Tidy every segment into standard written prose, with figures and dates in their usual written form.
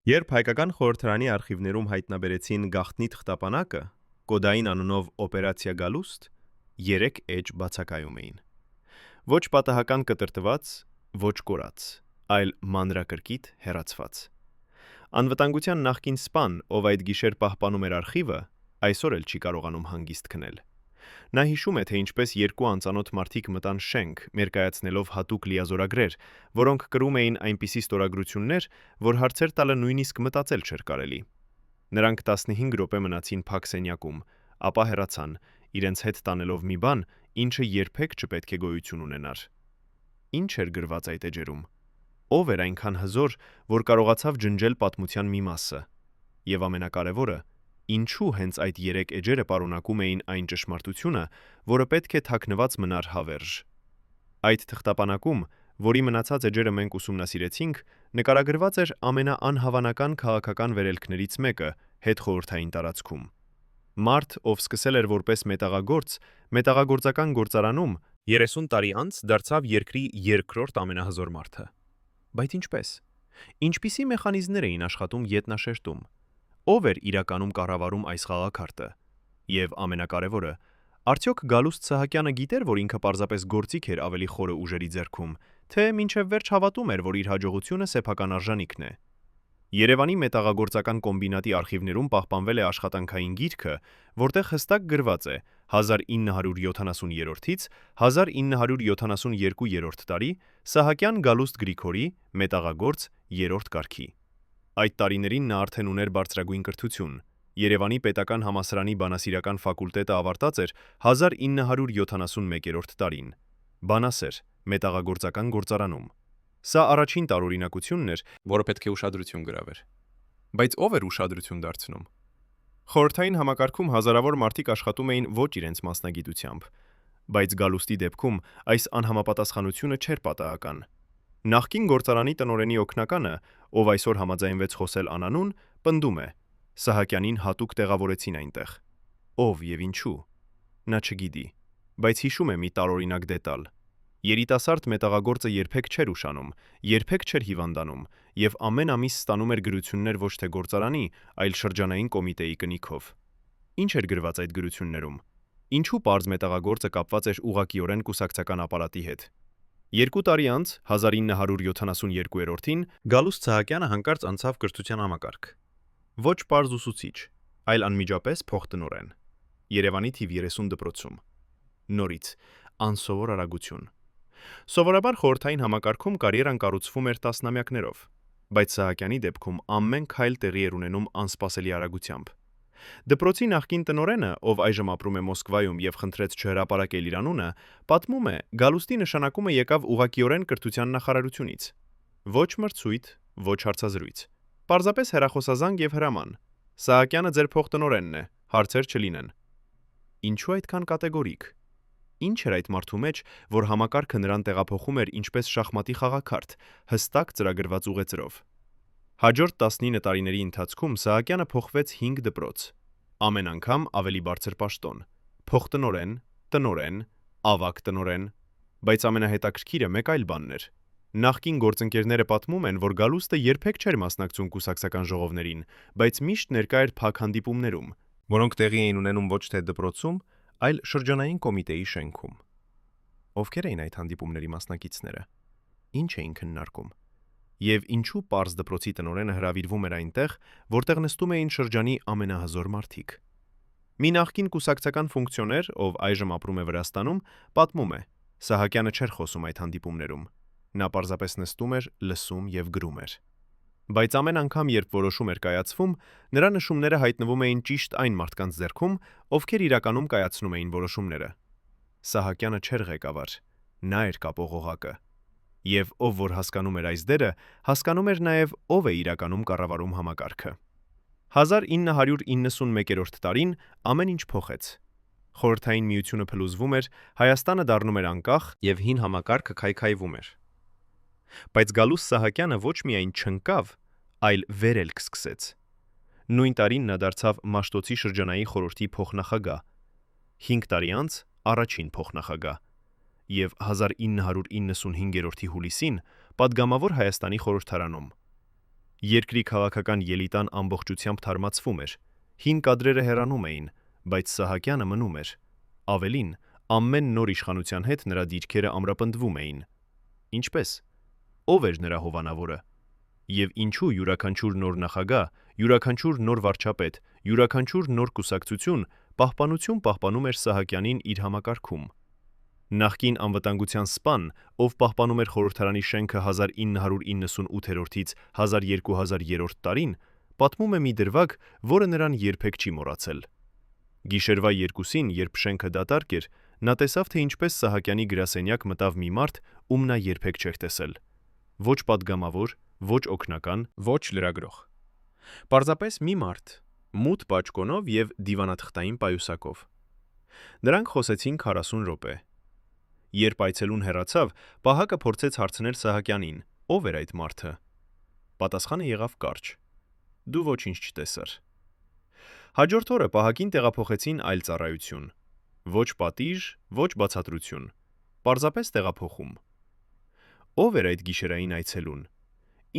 Երբ հայկական խորհրդարանի արխիվներում հայտնաբերեցին գաղտնի թղթապանակը, կոդային անունով օպերացիա Գալուստ, 3 էջ բացակայում էին։ Ոչ պատահական կտրտված, ոչ կորած, այլ մանրակրկիտ հեռացված։ Անվտանգության նախկին սպան, ով այդ գիշեր պահպանում էր արխիվը, այսօր էլ չի կարողանում հանգիստ քնել։ Նա հիշում է, թե ինչպես երկու անծանոթ մարդիկ մտան շենք, ներկայացնելով հատուկ լիազորագրեր, որոնք կրում էին այնպիսի ստորագրություններ, որ հարցեր տալը նույնիսկ մտածել չէր կարելի։ Նրանք 15 րոպե մնացին փակ սենյակում, ապա հեռացան, իրենց հետ տանելով մի բան, ինչը երբեք չպետք է գոյություն ունենար։ Ինչ էր գրված այդ էջերում։ Ով էր այնքան հզոր, որ կարողացավ ջնջել պատմության մի մասը։ Եվ ամենակարևորը, ինչու հենց այդ 3 էջերը պարունակում էին այն ճշմարտությունը, որը պետք է թաքնված մնար հավերժ։ Այդ թղթապանակում, որի մնացած էջերը մենք ուսումնասիրեցինք, նկարագրված էր ամենաանհավանական քաղաքական վերելքներից մեկը հետխորհրդային տարածքում։ Մարդ, ով սկսել էր որպես մետաղագործ, մետաղագործական գործարանում 30 տարի անց դարձավ երկրի երկրորդ ամենահզոր մարդը։ Բայց ինչպես։ Ինչպիսի մեխանիզմներ էին աշխատում ետնաշերտում։ Ով էր իրականում կառավարում այս խաղաքարտը։ Եվ ամենակարևորը, արդյոք Գալուստ Սահակյանը գիտեր, որ ինքը պարզապես գործիք էր ավելի խորը ուժերի ձեռքում, թե մինչև վերջ հավատում էր, որ իր հաջողությունը սեփական արժանիքն է։ Երևանի մետաղագործական կոմբինատի արխիվներում պահպանվել է աշխատանքային գիրքը, որտեղ հստակ գրված է 1970-ից 1972 տարի Սահակյան Գալուստ Գրիգորի մետաղագործ 3-րդ կարգի։ Այդ տարիներին նա արդեն ուներ բարձրագույն կրթություն։ Երևանի պետական համալսարանի բանասիրական ֆակուլտետը ավարտած էր 1971 տարին։ Բանասեր, մետաղագործական գործարանում։ Սա առաջին տարօրինակությունն էր, որը պետք է ուշադրություն գրավեր։ Բայց ով էր ուշադրություն դարձնում։ Խորհրդային համակարգում հազարավոր մարդիկ աշխատում էին ոչ իրենց մասնագիտությամբ, բայց Գալուստի դեպքում այս անհամապատասխանությունը չէր պատահական։ Նախկին գործարանի տնօրենի օգնականը, ով այսօր համաձայնվեց խոսել անանուն, պնդում է. Սահակյանին հատուկ տեղավորեցին այնտեղ։ Ով եւ ինչու։ Նա չգիտի, բայց հիշում է մի տարօրինակ դետալ։ Երիտասարդ մետաղագործը երբեք չէր ուշանում, երբեք չէր հիվանդանում եւ ամեն ամիս ստանում էր գրություններ ոչ թե գործարանի, այլ շրջանային կոմիտեի կնիքով։ Ինչ էր գրված այդ գրություններում։ Ինչու պարզ մետաղագործը կապված էր ուղղակիորեն կուսակցական ապարատի հետ։ 2 տարի անց 1972-ին Գալուստ Սահակյանը հանկարծ անցավ կրթության համակարգ։ Ոչ պարզ ուսուցիչ, այլ անմիջապես փոխտնօրեն։ Երևանի թիվ 30 դպրոցում։ Նորից անսովոր արագություն։ Սովորաբար խորհրդային համակարգում կարիերան կառուցվում էր տասնամյակներով, բայց Սահակյանի դեպքում ամեն քայլ տեղի էր ունենում անսպասելի արագությամբ։ Դպրոցի նախկին տնօրենը, ով այժմ ապրում է Մոսկվայում եւ խնդրեց չհրապարակել իր անունը, պատմում է, Գալուստի նշանակումը եկավ ուղղակիորեն կրթության նախարարությունից։ Ոչ մրցույթ, ոչ հարցազրույց։ Պարզապես հեռախոսազանգ եւ հրաման։ Սահակյանը ձեր փոխտնօրենն է, հարցեր չլինեն։ Ինչու այդքան կատեգորիկ։ Ինչ էր այդ մարդու մեջ, որ համակարգը նրան տեղափոխում էր ինչպես շախմատի խաղաքարտ, հստակ ծրագրված ուղեծրով։ Հաջորդ 19 տարիների ընթացքում Սահակյանը փոխվեց 5 դպրոց։ Ամեն անգամ ավելի բարձր պաշտոն։ Փոխտնօրեն, տնօրեն, ավագ տնօրեն, բայց ամենահետաքրքիրը մեկ այլ բանն էր։ Նախկին գործընկերները պատմում են, որ Գալուստը երբեք չէր մասնակցում կուսակցական ժողովներին, բայց միշտ ներկա էր փակ հանդիպումներում, որոնք տեղի էին ունենում ոչ թե դպրոցում, այլ շրջանային կոմիտեի շենքում։ Ովքեր էին այդ հանդիպումների մասնակիցները։ Ինչ էին քննարկում։ Եվ ինչու պարզ դպրոցի տնօրենը հրավիրվում էր այնտեղ, որտեղ նստում էին շրջանի ամենահզոր մարդիկ։ Մի նախկին կուսակցական ֆունկցիոներ, ով այժմ ապրում է Վրաստանում, պատմում է. Սահակյանը չէր խոսում այդ հանդիպումներում։ Նա պարզապես նստում էր, լսում եւ գրում էր։ Բայց ամեն անգամ, երբ որոշում էր կայացվում, նրա նշումները հայտնվում էին ճիշտ այն մարդկանց ձեռքում, ովքեր իրականում կայացնում էին որոշումները։ Սահակյանը չէր ղեկավար, նա էր կապող օղակը։ Եվ ով որ հասկանում էր այս դերը, հասկանում էր նաև ով է իրականում կառավարում համակարգը։ 1991 տարին ամեն ինչ փոխեց։ Խորհրդային միությունը փլուզվում էր, Հայաստանը դառնում էր անկախ եւ հին համակարգը քայքայվում էր։ Բայց Գալուստ Սահակյանը ոչ միայն չընկավ, այլ վերելք սկսեց։ Նույն տարին նա դարձավ Մաշտոցի շրջանային խորհրդի փոխնախագահ, 5 տարի անց առաջին փոխնախագահ եւ 1995-րդի հուլիսին падգամավոր Հայաստանի խորհրդարանում։ Երկրի քաղաքական ելիտան ամբողջությամբ թարմացվում էր։ Հին կադրերը հեռանում էին, բայց Սահակյանը մնում էր։ Ավելին, ամեն նոր իշխանության հետ նրա դիրքերը ամրապնդվում էին։ Ինչպես։ Ով էր նրա հովանավորը։ Եվ ինչու յուրաքանչյուր նոր նախագահ, յուրաքանչյուր նոր վարչապետ, յուրաքանչյուր նոր կուսակցություն պահպանություն պահպանում էր Սահակյանին իր համակարգում։ Նախկին անվտանգության սպան, ով պահպանում էր խորհրդարանի շենքը 1998-ից 1200 տարին, պատմում է մի դրվագ, որը նրան երբեք չի մոռացել։ Գիշերվա 2-ին, երբ շենքը դատարկ էր, նա տեսավ, թե ինչպես Սահակյանի գրասենյակ մտավ մի մարդ, ում նա երբեք չէր տեսել։ Ոչ պատգամավոր, ոչ օգնական, ոչ լրագրող։ Պարզապես մի մարդ, մութ պաճկոնով եւ դիվանաթղթային պայուսակով։ Նրանք խոսեցին 40 րոպե։ Երբ այցելուն հեռացավ, պահակը փորձեց հարցնել Սահակյանին, ով էր այդ մարդը։ Պատասխանը եղավ կարճ. դու ոչինչ չտեսար։ Հաջորդ օրը պահակին տեղափոխեցին այլ ծառայություն։ Ոչ պատիժ, ոչ բացատրություն։ Պարզապես տեղափոխում։ Ով էր այդ գիշերային այցելուն։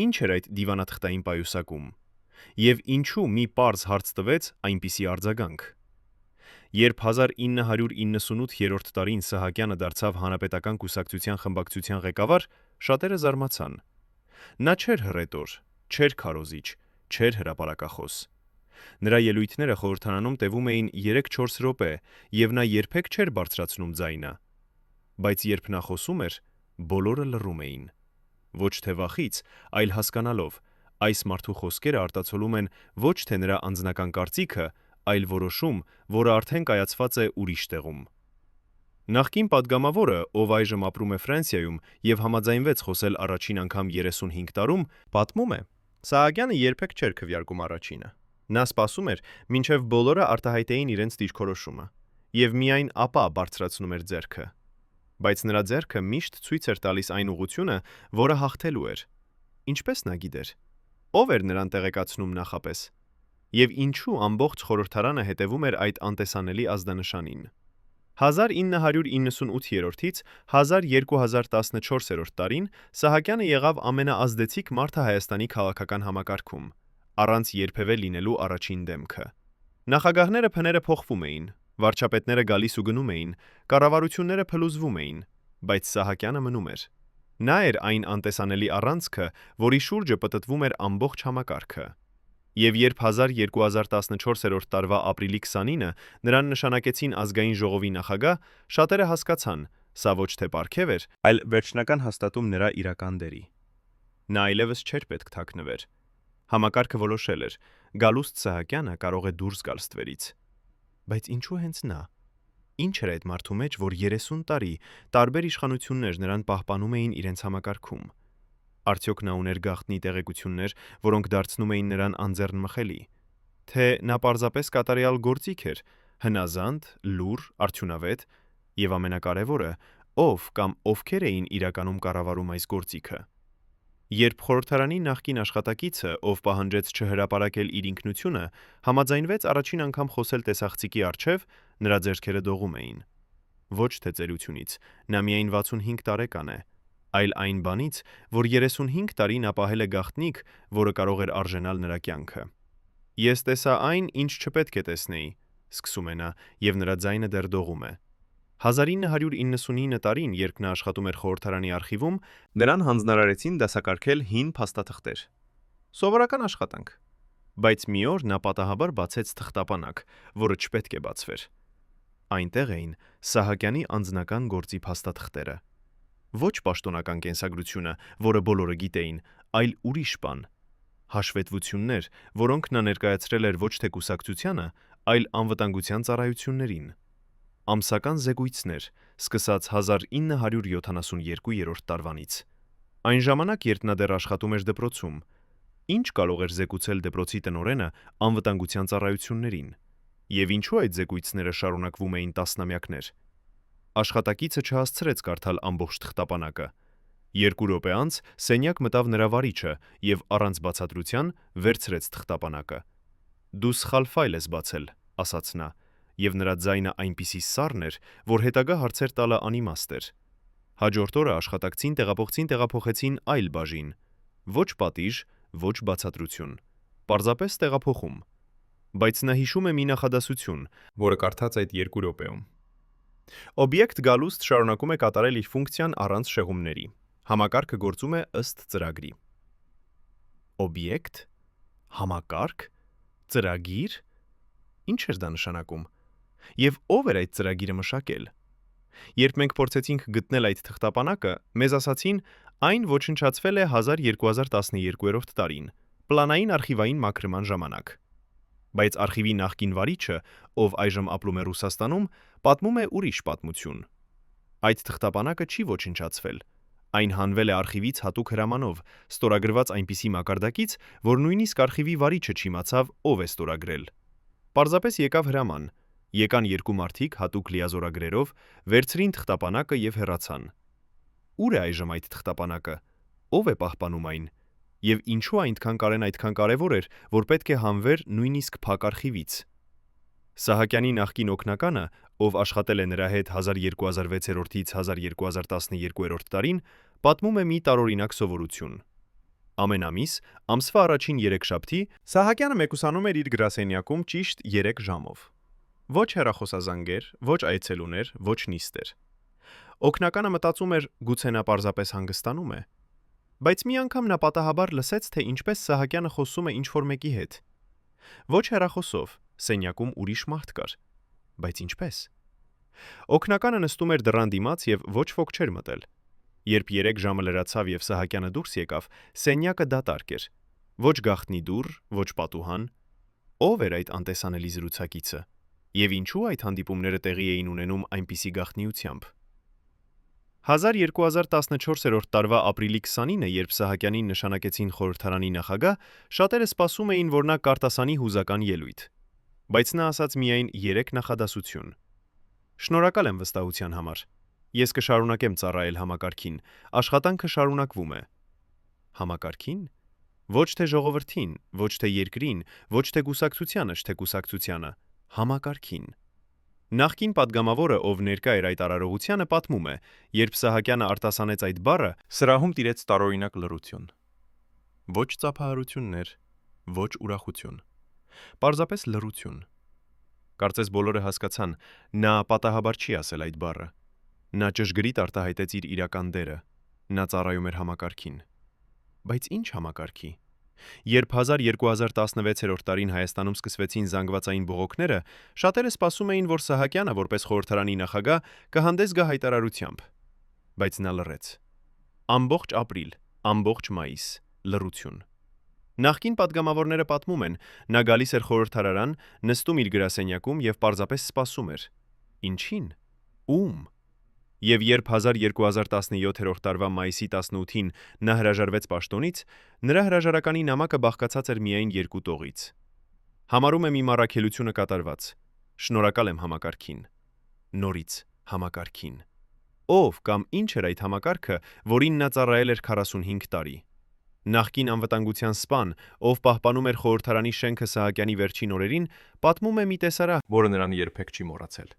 Ինչ էր այդ դիվանաթղթային պայուսակում։ Եվ ինչու մի պարզ հարց տվեց այնպիսի արձագանք։ Երբ 1998 տարին Սահակյանը դարձավ Հանրապետական կուսակցության խմբակցության ղեկավար, շատերը զարմացան։ Նա չէր հռետոր, չէր քարոզիչ, չէր հրապարակախոս։ Նրա ելույթները խորհրդարանում տևում էին 3-4 րոպե, եւ նա երբեք չէր բարձրացնում ձայնը։ Բայց երբ նա խոսում էր, բոլորը լռում էին։ Ոչ թե վախից, այլ հասկանալով, այս մարդու խոսքերը արտացոլում են ոչ թե նրա անձնական կարծիքը, այլ որոշում, որը արդեն կայացված է ուրիշ տեղում։ Նախկին падգամավորը, ով այժմ ապրում է Ֆրանսիայում եւ համաձայնվեց խոսել առաջին անգամ 35 տարում, պատմում է. Սահակյանը երբեք չէր քվեարկում առաջինը։ Նա սպասում էր, մինչև բոլորը արտահայտեին իրենց դիրքորոշումը, եւ միայն ապա բարձրացնում էր ձեռքը։ Բայց նրա ձեռքը միշտ ցույց էր տալիս այն ուղղությունը, որը հաղթելու էր։ Ինչպես նա գիտեր։ Ով էր նրան տեղեկացնում նախապես։ Եվ ինչու ամբողջ խորհրդարանը հետևում էր այդ անտեսանելի ազդանշանին։ 1998-ից 1214 տարին Սահակյանը եղավ ամենաազդեցիկ մարդը Հայաստանի քաղաքական համակարգում, առանց երբևէ լինելու առաջին դեմքը։ Նախագահները փները փոխվում էին, վարչապետները գալիս ու գնում էին, կառավարությունները փլուզվում էին, բայց Սահակյանը մնում էր։ Նա էր այն անտեսանելի առանցքը, որի շուրջը պտտվում էր ամբողջ համակարգը։ Եվ երբ 1214 տարվա ապրիլի 29-ը նրան նշանակեցին ազգային ժողովի նախագահ, շատերը հասկացան, սա ոչ թե պարգև էր, այլ վերջնական հաստատում նրա իրական դերի։ Նա այլևս չէր պետք թաքնվեր։ Համակարգը որոշել էր, Գալուստ Սահակյանը կարող է դուրս գալ ստվերից։ Բայց ինչու հենց նա։ Ինչ էր այդ մարդու մեջ, որ 30 տարի տարբեր իշխանություններ նրան պահպանում էին իրենց համակարգում։ Արդյոք նա ուներ գաղտնի տեղեկություններ, որոնք դարձնում էին նրան անձեռնմխելի։ Թե նա պարզապես կատարյալ գործիք էր, հնազանդ, լուռ, արդյունավետ, եւ ամենակարևորը, ով կամ ովքեր էին իրականում կառավարում այս գործիքը։ Երբ խորհրդարանի նախկին աշխատակիցը, ով պահանջեց չհրապարակել իր ինքնությունը, համաձայնվեց առաջին անգամ խոսել տեսախցիկի առջև, նրա ձեռքերը դողում էին։ Ոչ թե ծերությունից, նա միայն 65 տարեկան է, այլ այն բանից, որ 35 տարի նա պահել է գաղտնիք, որը կարող էր արժենալ նրա կյանքը։ Ես տեսա այն, ինչ չպետք է տեսնեի, սկսում է նա, եւ նրա ձայնը դեռ դողում է։ 1999 տարին, երբ նա աշխատում էր խորհրդարանի արխիվում, նրան հանձնարարեցին դասակարգել հին փաստաթղթեր։ Սովորական աշխատանք։ Բայց մի օր նա պատահաբար բացեց թղթապանակ, որը չպետք է բացվեր։ Այնտեղ էին Սահակյանի անձնական գործի փաստաթղթերը։ Ոչ պաշտոնական կենսագրությունը, որը բոլորը գիտեին, այլ ուրիշ բան։ Հաշվետվություններ, որոնք նա ներկայացրել էր ոչ թե կուսակցությանը, այլ անվտանգության ծառայություններին։ Ամսական զեկույցներ, սկսած 1972 տարվանից։ Այն ժամանակ, երբ նա դեռ աշխատում էր դպրոցում, ինչ կարող էր զեկուցել դպրոցի տնօրենը անվտանգության ծառայություններին։ Եվ ինչու այդ զեկույցները շարունակվում էին տասնամյակներ։ Աշխատակիցը չհասցրեց կարդալ ամբողջ թղթապանակը։ 2 րոպե անց սենյակ մտավ նրա վարիչը եւ առանց բացատրության վերցրեց թղթապանակը։ Դու սխալ ֆայլ ես բացել, ասաց նա, եւ նրա ձայնը այնպիսի սառն էր, որ հետագա հարցեր տալը անիմաստ էր։ Հաջորդ օրը աշխատակցին տեղափոխեցին այլ բաժին։ Ոչ պատիժ, ոչ բացատրություն, պարզապես տեղափոխում։ Բայց նա հիշում է մի նախադասություն, որը կարդաց այդ 2 րոպեում։ Օբյեկտ գալուստ շարունակում է կատարել իր ֆունկցիան առանց շեղումների։ Համակարգը գործում է ըստ ծրագրի։ Օբյեկտ, համակարգ, ծրագիր, ինչ էր դա նշանակում։ Եվ ով էր այդ ծրագիրը մշակել։ Երբ մենք փորձեցինք գտնել այդ թղթապանակը, մեզ ասացին, այն ոչնչացվել է 2012 տարին, պլանային արխիվային մաքրման ժամանակ։ Բայց արխիվի նախկին վարիչը, ով այժմ ապրում է Ռուսաստանում, պատմում է ուրիշ պատմություն։ Այդ թղթապանակը չի ոչնչացվել։ Այն հանվել է արխիվից հատուկ հրամանով, ստորագրված այնպիսի մակարդակից, որ նույնիսկ արխիվի վարիչը չիմացավ, ով է ստորագրել։ Պարզապես եկավ հրաման։ Եկան 2 մարդիկ հատուկ լիազորագրերով, վերցրին թղթապանակը եւ հեռացան։ Ուր է այժմ այդ թղթապանակը։ Ով է պահպանում այն։ Եվ ինչու այդքան կարևոր էր, որ պետք է հանվեր նույնիսկ փակ արխիվից։ Սահակյանի նախկին օգնականը, ով աշխատել է նրա հետ 1206-ից 1212 տարին, պատմում է մի տարօրինակ սովորություն։ Ամեն ամիս, ամսվա առաջին 3 Սահակյանը մեկուսանում էր իր գրասենյակում ճիշտ 3 ժամով։ Ոչ հեռախոսազանգեր, ոչ այցելուներ, ոչ նիստեր։ Օգնականը մտածում էր, գուցե նա պարզապես հանգստանում է։ Բայց մի անգամ նա պատահաբար լսեց, թե ինչպես Սահակյանը խոսում է ինչ-որ մեկի հետ։ Ոչ հեռախոսով, սենյակում ուրիշ մարդ կար։ Բայց ինչպես։ Օգնականը նստում էր դռան դիմաց եւ ոչ ոք չէր մտել։ Երբ 3 ժամը լրացավ եւ Սահակյանը դուրս եկավ, սենյակը դատարկ էր։ Ոչ գաղտնի դուռ, ոչ պատուհան։ Ով էր այդ անտեսանելի զրուցակիցը։ Եվ ինչու այդ հանդիպումները տեղի էին ունենում այնպիսի գաղտնիությամբ։ 1214 տարվա ապրիլի 29-ը, երբ Սահակյանին նշանակեցին խորհրդարանի նախագահ, շատերը սպասում էին, որ նա կարտասանի հուզական ելույթ։ Բայց նա ասաց միայն 3 նախադասություն։ Շնորհակալ եմ վստահության համար։ Ես կշարունակեմ ծառայել համակարգին, աշխատանքը շարունակվում է։ Համակարգին։ Ոչ թե ժողովրդին, ոչ թե երկրին, ոչ թե կուսակցությանը, թե կուսակցությանը, համակարգին։ Նախկին падգամավորը, ով ներկա էր այդ արարողությանը, պատմում է, երբ Սահակյանը արտասանեց այդ բառը, սրահում տիրեց տարօրինակ լռություն։ Ոչ ծափահարություններ, ոչ ուրախություն։ Պարզապես լռություն։ Կարծես բոլորը հասկացան, նա պատահաբար չի ասել այդ բառը։ Նա ճշգրիտ արտահայտեց իր իրական դերը։ Նա ծառայում էր համակարգին։ Բայց ինչ համակարգի։ Երբ 1216 տարին Հայաստանում սկսվեցին զանգվածային բողոքները, շատերը սպասում էին, որ Սահակյանը, որպես խորհրդարանի նախագահ, կհանդես գա հայտարարությամբ։ Բայց նա լռեց։ Ամբողջ ապրիլ, ամբողջ մայիս, լռություն։ Նախկին падգամավորները պատմում են, նա գալիս էր խորհրդարան, նստում իր գրասենյակում եւ պարզապես սպասում էր։ Ինչին։ Ում։ Եվ երբ 1217 տարվա մայիսի 18-ին նա հրաժարվեց պաշտոնից, նրա հրաժարականի նամակը բաղկացած էր միայն 2 տողից։ Համարում եմ իմ առաքելությունը կատարված։ Շնորհակալ եմ համակարգին։ Նորից համակարգին։ Ով կամ ինչ էր այդ համակարգը, որին նա ծառայել էր 45 տարի։ Նախկին անվտանգության սպան, ով պահպանում էր խորհրդարանի շենքը Սահակյանի վերջին օրերին, պատմում է մի տեսարան, որը նրան երբեք չի մոռացել։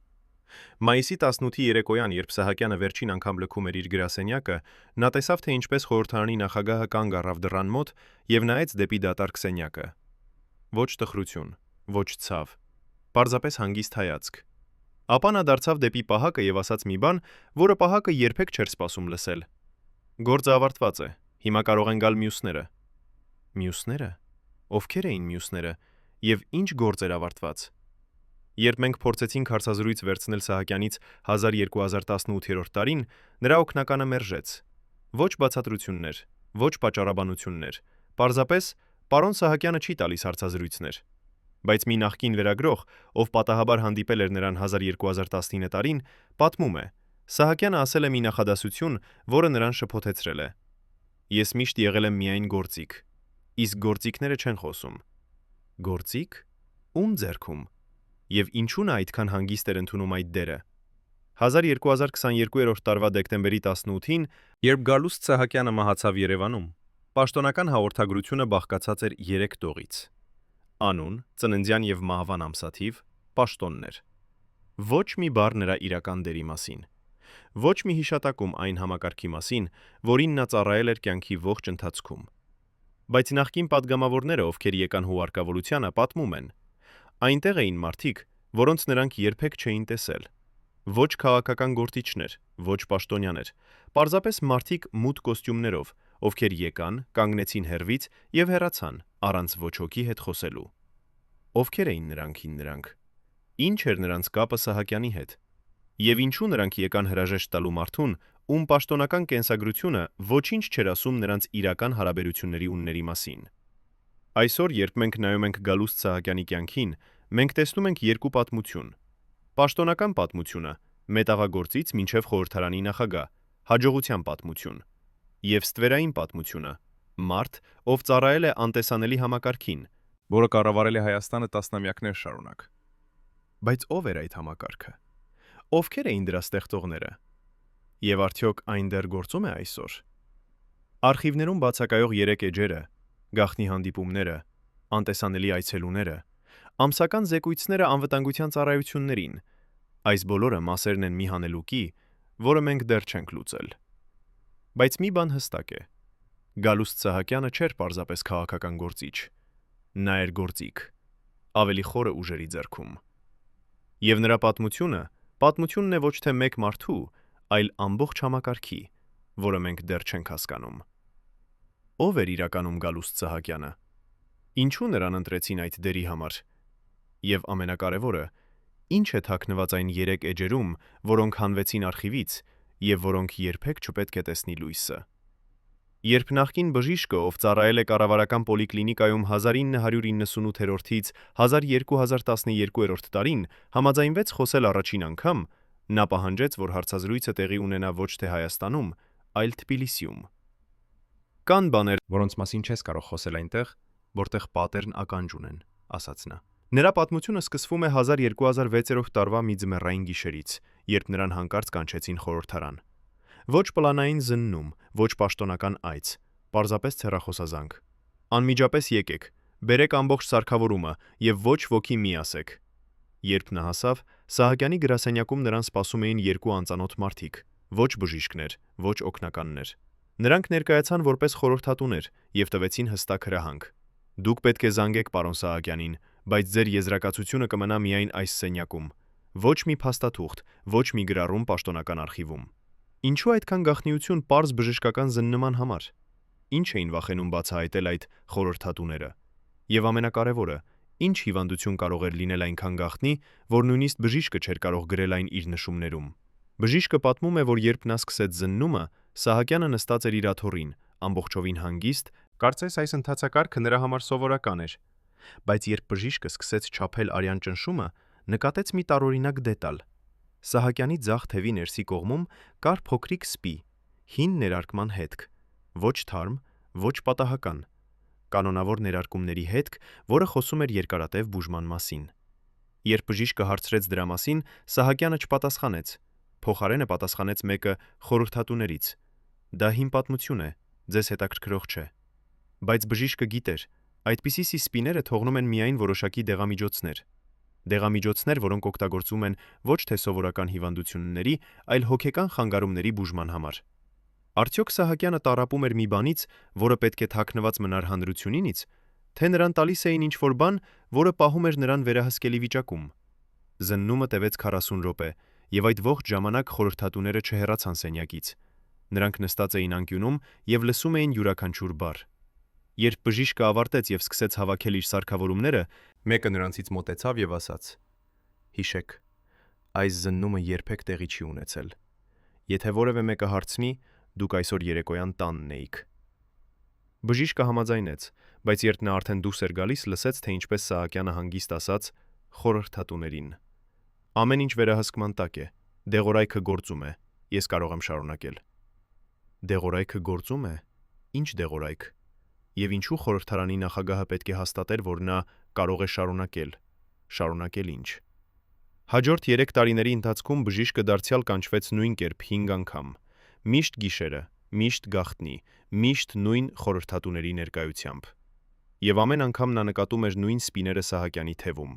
Մայիսի 18-ի երեկոյան, երբ Սահակյանը վերջին անգամ լքում էր իր գրասենյակը, նա տեսավ, թե ինչպես խորհրդարանի նախագահը կանգ առավ դռան մոտ եւ նայեց դեպի դատարկ սենյակը։ Ոչ տխրություն, ոչ ցավ, պարզապես հանգիստ հայացք։ Ապա նա դարձավ դեպի պահակը եւ ասաց մի բան, որը պահակը երբեք չէր սպասում լսել։ Գործը ավարտված է, հիմա կարող են գալ մյուսները։ Մյուսները։ Ովքեր էին մյուսները եւ ինչ գործ էր ավարտված։ Երբ մենք փորձեցինք հարցազրույց վերցնել Սահակյանից 1218 տարին, նրա օգնականը մերժեց։ Ոչ բացատրություններ, ոչ պատճառաբանություններ, պարզապես պարոն Սահակյանը չի տալիս հարցազրույցներ։ Բայց մի նախկին լրագրող, ով պատահաբար հանդիպել էր նրան 1219 տարին, պատմում է. Սահակյանը ասել է մի նախադասություն, որը նրան շփոթեցրել է։ Ես միշտ եղել եմ միայն գործիք, իսկ գործիքները չեն խոսում։ Գործիք։ Ում ձեռքում։ Եվ ինչու նա այդքան հանգիստ էր ընդունում այդ դերը։ 1222 տարվա դեկտեմբերի 18-ին, երբ Գալուստ Սահակյանը մահացավ Երևանում, պաշտոնական հաղորդագրությունը բաղկացած էր 3 տողից։ Անուն, ծննդյան եւ մահվան ամսաթիվ, պաշտոններ։ Ոչ մի բառ նրա իրական դերի մասին։ Ոչ մի հիշատակում այն համակարգի մասին, որին նա ծառայել էր կյանքի ողջ ընթացքում։ Բայց նախկին падգամավորները, ովքեր եկան հուարկավորությանը, պատմում են. այնտեղ էին մարդիկ, որոնց նրանք երբեք չէին տեսել։ Ոչ քաղաքական գործիչներ, ոչ պաշտոնյաներ, պարզապես մարդիկ մութ կոստյումներով, ովքեր եկան, կանգնեցին հեռվից եւ հեռացան, առանց ոչ ոքի հետ խոսելու։ Ովքեր էին նրանք։ Ինչ էր նրանց կապը Սահակյանի հետ։ Եվ ինչու նրանք եկան հրաժեշտ տալու մարդուն, ում պաշտոնական կենսագրությունը ոչինչ չէր ասում նրանց իրական հարաբերությունների ունների մասին։ Այսօր, երբ մենք նայում ենք Գալուստ Սահակյանի կյանքին, մենք տեսնում ենք երկու պատմություն։ Պաշտոնական պատմությունը՝ մետաղագործից մինչև խորհրդարանի նախագահ, հաջողության պատմություն, եւ ստվերային պատմությունը՝ մարդ, ով ծառայել է անտեսանելի համակարգին, որը կառավարել է Հայաստանը տասնամյակներ շարունակ։ Բայց ով էր այդ համակարգը։ Ովքեր էին դրա ստեղծողները։ Եվ արդյոք այն դեռ գործում է այսօր։ Արխիվներում բացակայող 3 էջերը, գաղտնի հանդիպումները, անտեսանելի այցելուները, ամսական զեկույցները անվտանգության ծառայություններին, այս բոլորը մասերն են մի հանելուկի, որը մենք դեռ չենք լուծել։ Բայց մի բան հստակ է. Գալուստ Սահակյանը չէր պարզապես քաղաքական գործիչ, նա էր գործիք, ավելի խորը ուժերի ձեռքում։ Եվ նրա պատմությունն է ոչ թե մեկ մարդու, այլ ամբողջ համակարգի, որը մենք դեռ չենք հասկանում։ Ով էր իրականում Գալուստ Սահակյանը։ Ինչու նրան ընտրեցին այդ դերի համար։ Եվ ամենակարևորը, ինչ է թաքնված այն 3 էջերում, որոնք հանվեցին արխիվից եւ որոնք երբեք չպետք է տեսնի լույսը։ Երբ նախկին բժիշկը, ով ծառայել է կառավարական պոլիկլինիկայում 1998-ից 1212 տարին, համաձայնվեց խոսել առաջին անգամ, նա պահանջեց, որ հարցազրույցը տեղի ունենա ոչ թե Հայաստանում, այլ Թբիլիսիում։ Կան բաներ, Որոնց մասին չես կարող խոսել այնտեղ, որտեղ պատերն ականջ ունեն, ասաց նա։ Նրա պատմությունը սկսվում է 1206 տարվա մի ձմեռային գիշերից, երբ նրան հանկարծ կանչեցին խորհրդարան։ Ոչ պլանային զննում, ոչ պաշտոնական այց, պարզապես ցեռախոսազանգ։ Անմիջապես եկեք, բերեք ամբողջ սարքավորումը եւ ոչ ոքի մի ասեք։ Երբ նա հասավ, Սահակյանի գրասենյակում նրան սպասում էին 2 անծանոթ մարդիկ, ոչ բժիշկներ, ոչ օգնականներ։ Նրանք ներկայացան որպես խորհրդատուներ եւ տվեցին հստակ հրահանգ. Դուք պետք է զանգեք պարոն Սահակյանին, բայց ձեր եզրակացությունը կմնա միայն այս սենյակում։ Ոչ մի փաստաթուղթ, ոչ մի գրառում պաշտոնական արխիվում։ Ինչու այդքան գաղտնիություն պարզ բժշկական զննման համար։ Ինչ էին վախենում բացահայտել այդ խորհրդատուները։ Եվ ամենակարևորը, ինչ հիվանդություն կարող էր լինել այնքան գաղտնի, որ նույնիսկ բժիշկը չէր կարող գրել այն իր նշումներում։ Բժիշկը պատմում է, որ երբ նա սկսեց զննումը, Սահակյանը նստած էր իր աթոռին, ամբողջովին հանգիստ, կարծես այս ընթացակարգը նրա համար սովորական էր։ Բայց երբ բժիշկը սկսեց չափել արյան ճնշումը, նկատեց մի տարօրինակ դետալ։ Սահակյանի ձախ թևի ներսի կողմում կար փոքրիկ սպի, հին ներարկման հետք, ոչ թարմ, ոչ պատահական, կանոնավոր ներարկումների հետք, որը խոսում էր երկարատև բուժման մասին։ Երբ բժիշկը հարցրեց դրա մասին, Սահակյանը չպատասխանեց, փոխարենը պատասխանեց մեկը խորհրդատուներից. Դա հին պատմություն է, ձեզ հետաքրքրող չէ։ Բայց բժիշկը գիտեր, այդպիսի սպիները թողնում են միայն որոշակի դեղամիջոցներ, որոնք օգտագործվում են ոչ թե սովորական հիվանդությունների, այլ հոգեկան խանգարումների բուժման համար։ Արդյոք Սահակյանը տառապում էր մի բանից, որը պետք է թաքնված մնար հանրությունից, թե նրան տալիս էին ինչ-որ բան, որը պահում էր նրան վերահսկելի վիճակում։ Զննումը տևեց 40 րոպե, եւ այդ ողջ ժամանակ խորհրդատուները չհեռացան սենյակից։ Նրանք նստած էին անկյունում եւ լսում էին յուրաքանչյուր բառ։ Երբ բժիշկը ավարտեց եւ սկսեց հավաքել իր սարքավորումները, մեկը նրանցից մոտեցավ եւ ասաց. Հիշեք, այս զննումը երբեք տեղի չի ունեցել։ Եթե որևէ մեկը հարցնի, դուք այսօր երեկոյան տանն էիք։ Բժիշկը համաձայնեց, բայց երբ նա արդեն դուրս էր գալիս, լսեց, թե ինչպես Սահակյանը հանգիստ ասաց խորհրդատուներին. Ամեն ինչ վերահսկման տակ է, դեղորայքը գործում է, ես կարող եմ շարունակել։ Դեղորայքը գործում է։ Ինչ դեղորայք։ Եվ ինչու խորհրդարանի նախագահը պետք է հաստատեր, որ նա կարող է շարունակել։ Շարունակել ինչ։ Հաջորդ 3 տարիների ընթացքում բժիշկը դարձյալ կանչվեց նույն կերպ 5 անգամ։ Միշտ գիշերը, միշտ գաղտնի, միշտ նույն խորհրդատուների ներկայությամբ։ Եվ ամեն անգամ նա նկատում էր նույն սպիները Սահակյանի թևում։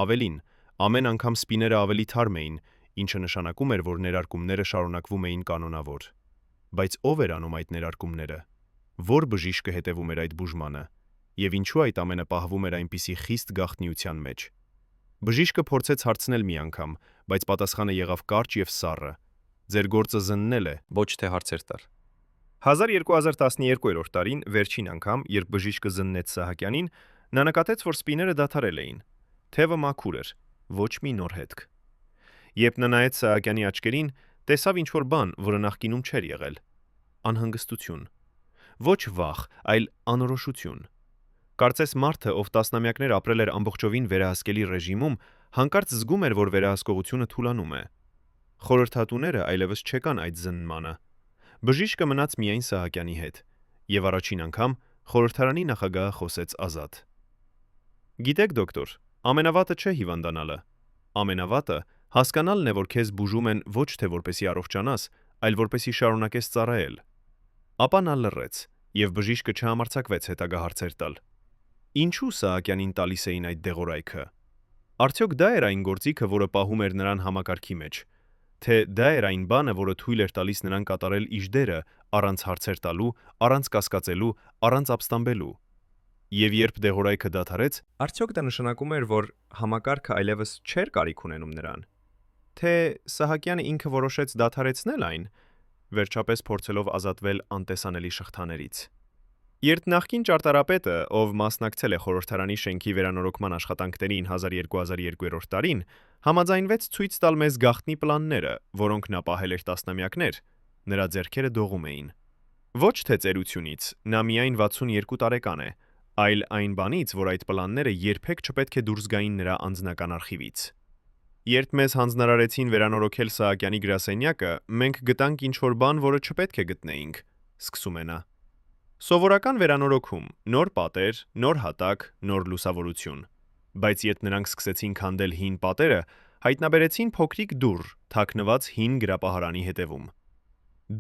Ավելին, ամեն անգամ սպիները ավելի թարմ էին, ինչը նշանակում էր, որ ներարկումները շարունակվում էին կանոնավոր։ Բայց ով էր անում այդ ներարկումները։ Որ բժիշկը հետևում էր այդ բուժմանը, եւ ինչու այդ ամենը պահվում էր այնպիսի խիստ գաղտնիության մեջ։ Բժիշկը փորձեց հարցնել մի անգամ, բայց պատասխանը եղավ կարճ եւ սառը. «Ձեր գործը զննել է»։ Ոչ թե հարցեր տալ։ 1212 տարին վերջին անգամ, երբ բժիշկը զննեց Սահակյանին, նա նկատեց, որ սպիները դադարել էին։ Թևը մաքուր էր, ոչ մի նոր հետք։ Երբ նա նայեց Սահակյանի աչքերին, տեսավ ինչ-որ բան, որը նախկինում չէր եղել։ Անհանգստություն։ Ոչ վախ, այլ անորոշություն։ Կարծես մարդը, ով տասնամյակներ ապրել էր ամբողջովին վերահսկելի ռեժիմում, հանկարծ զգում էր, որ վերահսկողությունը թուլանում է։ Խորհրդատուները այլևս չեկան այդ զննմանը։ Բժիշկը մնաց միայն Սահակյանի հետ, եւ առաջին անգամ խորհրդարանի նախագահը խոսեց ազատ։ Գիտեք, դոկտոր, ամենավատը չէ հիվանդանալը։ Ամենավատը հասկանալն է, որ քեզ բուժում են ոչ թե որպեսի առողջանաս, այլ որպեսի շարունակես ծառայել։ Ապա նա լռեց, եւ բժիշկը չհամարձակվեց հետագա հարցեր տալ։ Ինչու Սահակյանին տալիս էին այդ դեղորայքը։ Արդյոք դա էր այն գործիքը, որը պահում էր նրան համակարգի մեջ, թե դա էր այն բանը, որը թույլ էր տալիս նրան կատարել իժդերը առանց հարցեր տալու, առանց կասկածելու, առանց ապստամբելու։ Եվ երբ դեղորայքը դադարեց, արդյոք դա նշանակում էր, որ համակարգը այլևս չէր կարիք ունենում նրան։ Թե Սահակյանը ինքը որոշեց դադարեցնել այն, վերջապես փորձելով ազատվել անտեսանելի շղթաներից։ Երբ նախկին ճարտարապետը, ով մասնակցել է խորհրդարանի շենքի վերանորոգման աշխատանքներին 1202 տարին, համաձայնվեց ցույց տալ մեզ գաղտնի պլանները, որոնք նա պահել էր տասնամյակներ, նրա ձեռքերը դողում էին։ Ոչ թե ծերությունից, նա միայն 62 տարեկան է, այլ այն բանից, որ այդ պլանները երբեք չպետք է դուրս գային նրա անձնական արխիվից։ Երբ մեզ հանձնարարեցին վերանորոգել Սահակյանի գրասենյակը, մենք գտանք ինչ-որ բան, որը չպետք է գտնեինք, սկսում է նա։ Սովորական վերանորոգում, նոր պատեր, նոր հատակ, նոր լուսավորություն։ Բայց երբ նրանք սկսեցին քանդել հին պատերը, հայտնաբերեցին փոքրիկ դուռ, թաքնված հին գրապահարանի հետևում։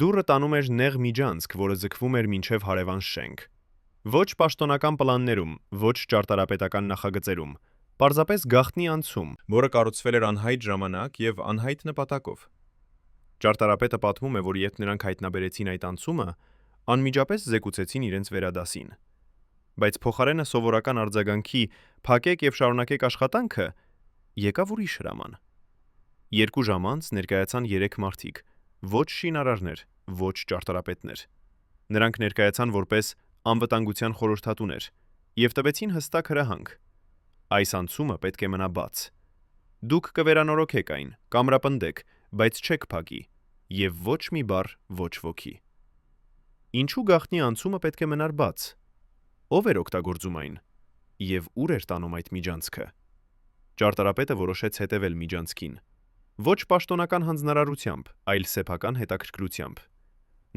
Դուռը տանում էր նեղ միջանցք, որը ձգվում էր մինչև հարևան շենք։ Ոչ պաշտոնական պլաններում, ոչ ճարտարապետական նախագծերում, պարզապես գաղտնի անցում, որը կառուցվել էր անհայտ ժամանակ եւ անհայտ նպատակով։ Ճարտարապետը պատմում է, որ երբ նրանք հայտնաբերեցին այդ անցումը, անմիջապես զեկուցեցին իրենց վերադասին։ Բայց փոխարենը սովորական արձագանքի «փակեք եւ շարունակեք աշխատանքը» եկավ ուրիշ հրաման։ 2 ժամ անց ներկայացան 3 մարդիկ, ոչ շինարարներ, ոչ ճարտարապետներ։ Նրանք ներկայացան որպես անվտանգության խորհրդատուներ եւ տվեցին հստակ հրահանգ. այս անցումը պետք է մնա բաց։ Դուք կվերանորոգեք այն, կամրապնդեք, բայց չեք փակի, եւ ոչ մի բառ, ոչ ոքի։ Ինչու գաղտնի անցումը պետք է մնար բաց։ Ով էր օգտագործում այն, եւ ուր էր տանում այդ միջանցքը։ Ճարտարապետը որոշեց հետևել միջանցքին։ Ոչ պաշտոնական հանձնարարությամբ, այլ սեփական հետաքրքրությամբ։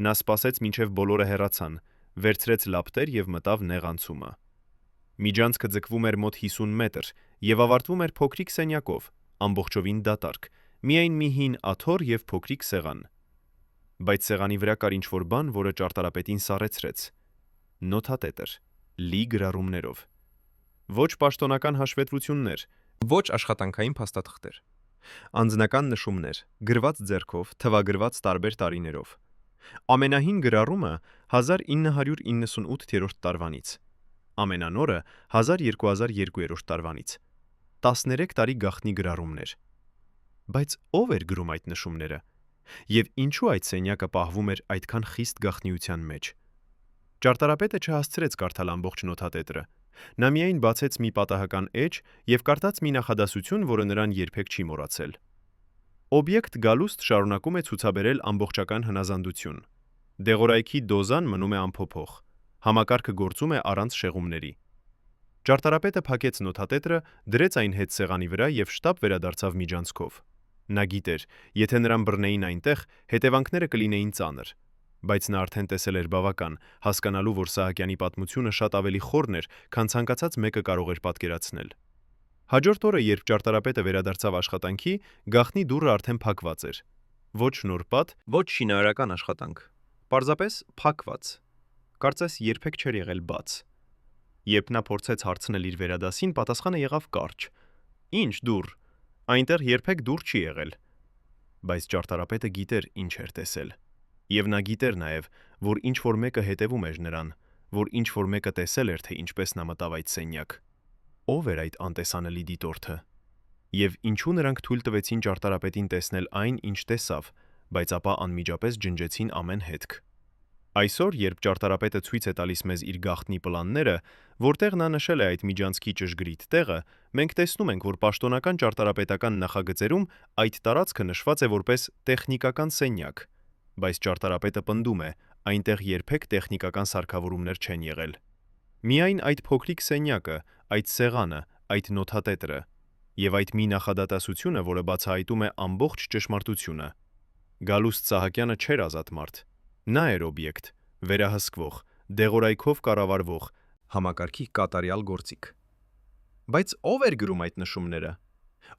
Նա սպասեց մինչև բոլորը հեռացան, վերցրեց լապտեր եւ մտավ նեղ անցումը։ Միջանցքը ձգվում էր մոտ 50 մետր եւ ավարտվում էր փոքրիկ սենյակով, ամբողջովին դատարկ, միայն մի հին աթոռ եւ փոքրիկ սեղան։ Բայց սեղանի վրա կար ինչ-որ բան, որը ճարտարապետին սառեցրեց։ Նոթատետ էր, լի գրառումներով։ Ոչ պաշտոնական հաշվետվություններ, ոչ աշխատանքային փաստաթղթեր։ Անձնական նշումներ, գրված ձեռքով, թվագրված տարբեր տարիներով։ Ամենահին գրառումը 1998 տարվանից։ Ամենանորը 1202 տարվանից։ 13 տարի գաղտնի գրառումներ։ Բայց ով էր գրում այդ նշումները։ Եվ ինչու այդ սենյակը պահվում էր այդքան խիստ գաղտնիության մեջ։ Ճարտարապետը չհասցրեց կարդալ ամբողջ նոթատետրը։ Նա միայն բացեց մի պատահական էջ եւ կարդաց մի նախադասություն, որը նրան երբեք չի մոռացել։ Օբյեկտ գալուստ շարունակում է ցուցաբերել ամբողջական հնազանդություն։ Դեղորայքի դոզան մնում է անփոփոխ։ Համակարգը գործում է առանց շեղումների։ Ճարտարապետը փակեց նոթատետրը, դրեց այն հետ սեղանի վրա եւ շտապ վերադարձավ միջանցքով։ Նա գիտեր, եթե նրան բռնեին այնտեղ, հետևանքները կլինեին ծանր։ Բայց նա արդեն տեսել էր բավական, հասկանալու, որ Սահակյանի պատմությունը շատ ավելի խորն էր, քան ցանկացած մեկը կարող էր պատկերացնել։ Հաջորդ օրը, երբ ճարտարապետը վերադարձավ աշխատանքի, գաղտնի դուռը արդեն փակված էր։ Ոչ նոր պատ, ոչ շինարարական աշխատանք։ Պարզապես փակված։ Կարծես երբեք չէր եղել բաց։ Երբ նա փորձեց հարցնել իր վերադասին, պատասխանը եղավ կարճ. «Ինչ դուռ։ Այնտեղ երբեք դուռ չի եղել»։ Բայց ճարտարապետը գիտեր ինչ էր տեսել։ Եվ նա գիտեր նաև, որ ինչ որ մեկը հետևում էր նրան, որ ինչ որ մեկը տեսել էր, թե ինչպես նա մտավ այդ սենյակ։ Ո՞վ էր այդ անտեսանելի դիտորդը։ Եվ ինչու նրանք թույլ տվեցին ճարտարապետին տեսնել այն, ինչ տեսավ, բայց ապա անմիջապես ջնջեցին ամեն հետք։ Այսօր, երբ ճարտարապետը ցույց է տալիս մեզ իր գաղտնի պլանները, որտեղ նա նշել է այդ միջանցքի ճշգրիտ տեղը, մենք տեսնում ենք, որ պաշտոնական ճարտարապետական նախագծերում այդ տարածքը նշված է որպես տեխնիկական սենյակ, բայց ճարտարապետը պնդում է, այնտեղ երբեք տեխնիկական սարքավորումներ չեն եղել։ Միայն այդ փոքրիկ սենյակը, այդ սեղանը, այդ նոթատետրը եւ այդ մի նախադատասությունը, որը բացահայտում է ամբողջ ճշմարտությունը։ Գալուստ Սահակյանը չէր ազատ մարդ։ Նա էր օբյեկտ, վերահսկվող, դեղորայքով կառավարվող, համակարգի կատարյալ գործիք։ Բայց ո՞վ էր գրում այդ նշումները։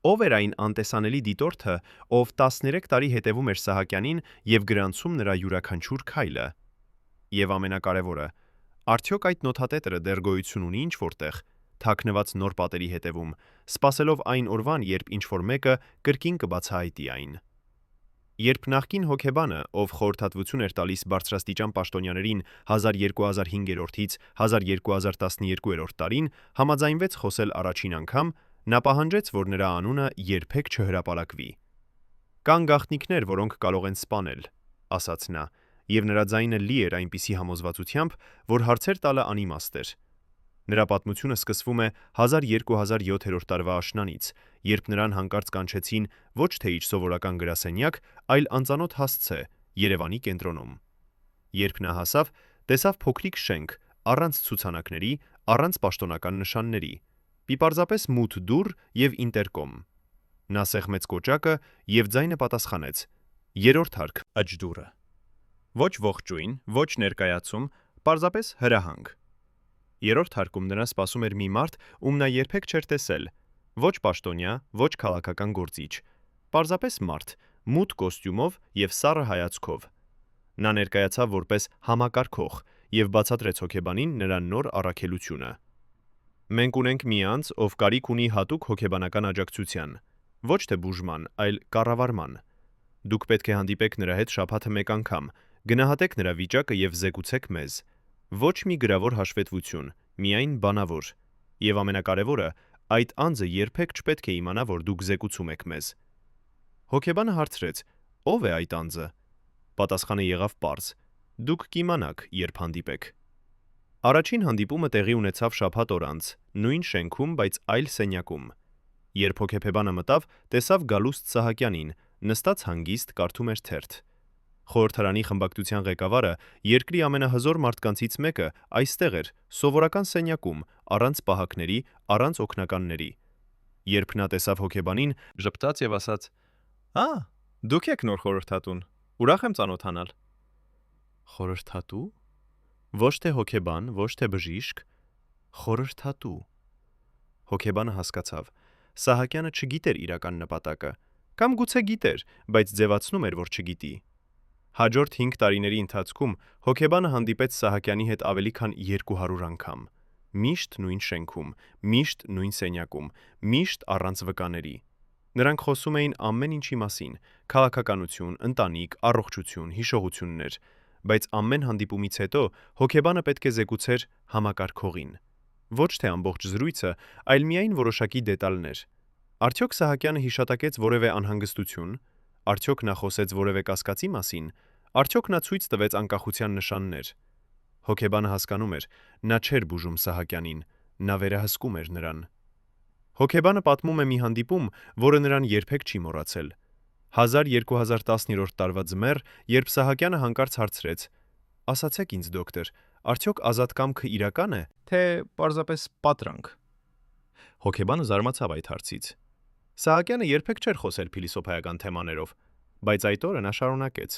Ո՞վ էր այն անտեսանելի դիտորդը, ով 13 տարի հետևում էր Սահակյանին եւ գրանցում նրա յուրաքանչյուր քայլը։ Եվ ամենակարևորը, արդյոք այդ նոթատետրը դեռ գոյություն ունի ինչ որտեղ, թաքնված նոր պատերի հետևում, սպասելով այն օրվան, երբ ինչ որ մեկը կրկին կբացահայտի այն։ Երբ նախկին հոգեբանը, ով խորհրդատվություն էր տալիս բարձրաստիճան պաշտոնյաներին 1205-ից 1212 տարին, համաձայնվեց խոսել առաջին անգամ, նա պահանջեց, որ նրա անունը երբեք չհրապարակվի։ Կան գաղտնիքներ, որոնք կարող են սպանել, ասաց նա, եւ նրա ձայնը լի էր այնպիսի համոզվածությամբ, որ հարցեր տալը անիմաստ էր։ Նրա պատմությունը սկսվում է 1207 տարվա աշնանից, երբ նրան հանկարծ կանչեցին ոչ թե իր սովորական գրասենյակ, այլ անծանոթ հասցե Երևանի կենտրոնում։ Երբ նա հասավ, տեսավ փոքրիկ շենք, առանց ցուցանակների, առանց պաշտոնական նշանների, պիպարզապես մութ դուռ եւ ինտերկոմ։ Նա սեղմեց կոճակը եւ ձայնը պատասխանեց. «Երրորդ հարկ, աճդուրը»։ Ոչ ողջույն, ոչ ներկայացում, պարզապես հրահանգ։ Երրորդ հարկում նրան սպասում էր մի մարդ, ում նա երբեք չէր տեսել, ոչ պաշտոնյա, ոչ քաղաքական գործիչ, պարզապես մարդ, մութ կոստյումով եւ սառը հայացքով։ Նա ներկայացավ որպես համակարգող եւ բացատրեց հոգեբանին նրա նոր առաքելությունը։ Մենք ունենք մի անձ, ով կարիք ունի հատուկ հոգեբանական աջակցության, ոչ թե բուժման, այլ կառավարման։ Դուք պետք է հանդիպեք նրա հետ շաբաթը մեկ անգամ, գնահատեք նրա վիճակը եւ զեկուցեք մեզ։ Ոչ մի գրավոր հաշվետվություն, միայն բանավոր։ Եվ ամենակարևորը, այդ անձը երբեք չպետք է իմանա, որ դուք զեկուցում եք մեզ։ Հոգեբանը հարցրեց. ով է այդ անձը։ Պատասխանը եղավ պարզ. դուք կիմանաք, երբ հանդիպեք։ Առաջին հանդիպումը տեղի ունեցավ շաբաթ օր անց, նույն շենքում, բայց այլ սենյակում։ Երբ հոգեբանը մտավ, տեսավ Գալուստ Սահակյանին, նստած հանգիստ կարդում էր թերթ։ Խորհրդարանի խմբակցության ղեկավարը, երկրի ամենահզոր մարդկանցից մեկը, այստեղ էր, սովորական սենյակում, առանց պահակների, առանց օգնականների։ Երբ նա տեսավ հոգեբանին, ժպտաց եւ ասաց. «Ա, դուք եք նոր խորհրդատուն, ուրախ եմ ծանոթանալ»։ Խորհրդատու։ Ոչ թե հոգեբան, ոչ թե բժիշկ, խորհրդատու։ Հոգեբանը հասկացավ. Սահակյանը չգիտեր իրական նպատակը, կամ գուցե գիտեր, բայց ձևացնում էր, որ չգիտի։ Հաջորդ 5 տարիների ընթացքում հոգեբանը հանդիպեց Սահակյանի հետ ավելի քան 200 անգամ։ Միշտ նույն շենքում, միշտ նույն սենյակում, միշտ առանց վկաների։ Նրանք խոսում էին ամեն ինչի մասին՝ քաղաքականություն, ընտանիք, առողջություն, հիշողություններ, բայց ամեն հանդիպումից հետո հոգեբանը պետք է զեկուցեր համակարգողին։ Ոչ թե ամբողջ զրույցը, այլ միայն որոշակի դետալներ։ Արդյոք Սահակյանը հիշատակեց որևէ անհանգստություն, արդյոք նա խոսեց որևէ կասկածի մասին, արդյոք նա ցույց տվեց անկախության նշաններ։ Հոգեբանը հասկանում էր, նա չէր բուժում Սահակյանին, նա վերահսկում էր նրան։ Հոգեբանը պատմում է մի հանդիպում, որը նրան երբեք չի մոռացել։ 1210 տարվա ձմեռ, երբ Սահակյանը հանկարծ հարցրեց. «Ասացեք ինձ, դոկտոր, արդյոք ազատ կամքը իրական է, թե պարզապես պատրանք»։ Հոգեբանը զարմացավ այդ հարցից։ Սահակյանը երբեք չէր խոսել փիլիսոփայական թեմաներով, բայց այդ օրը նա շարունակեց.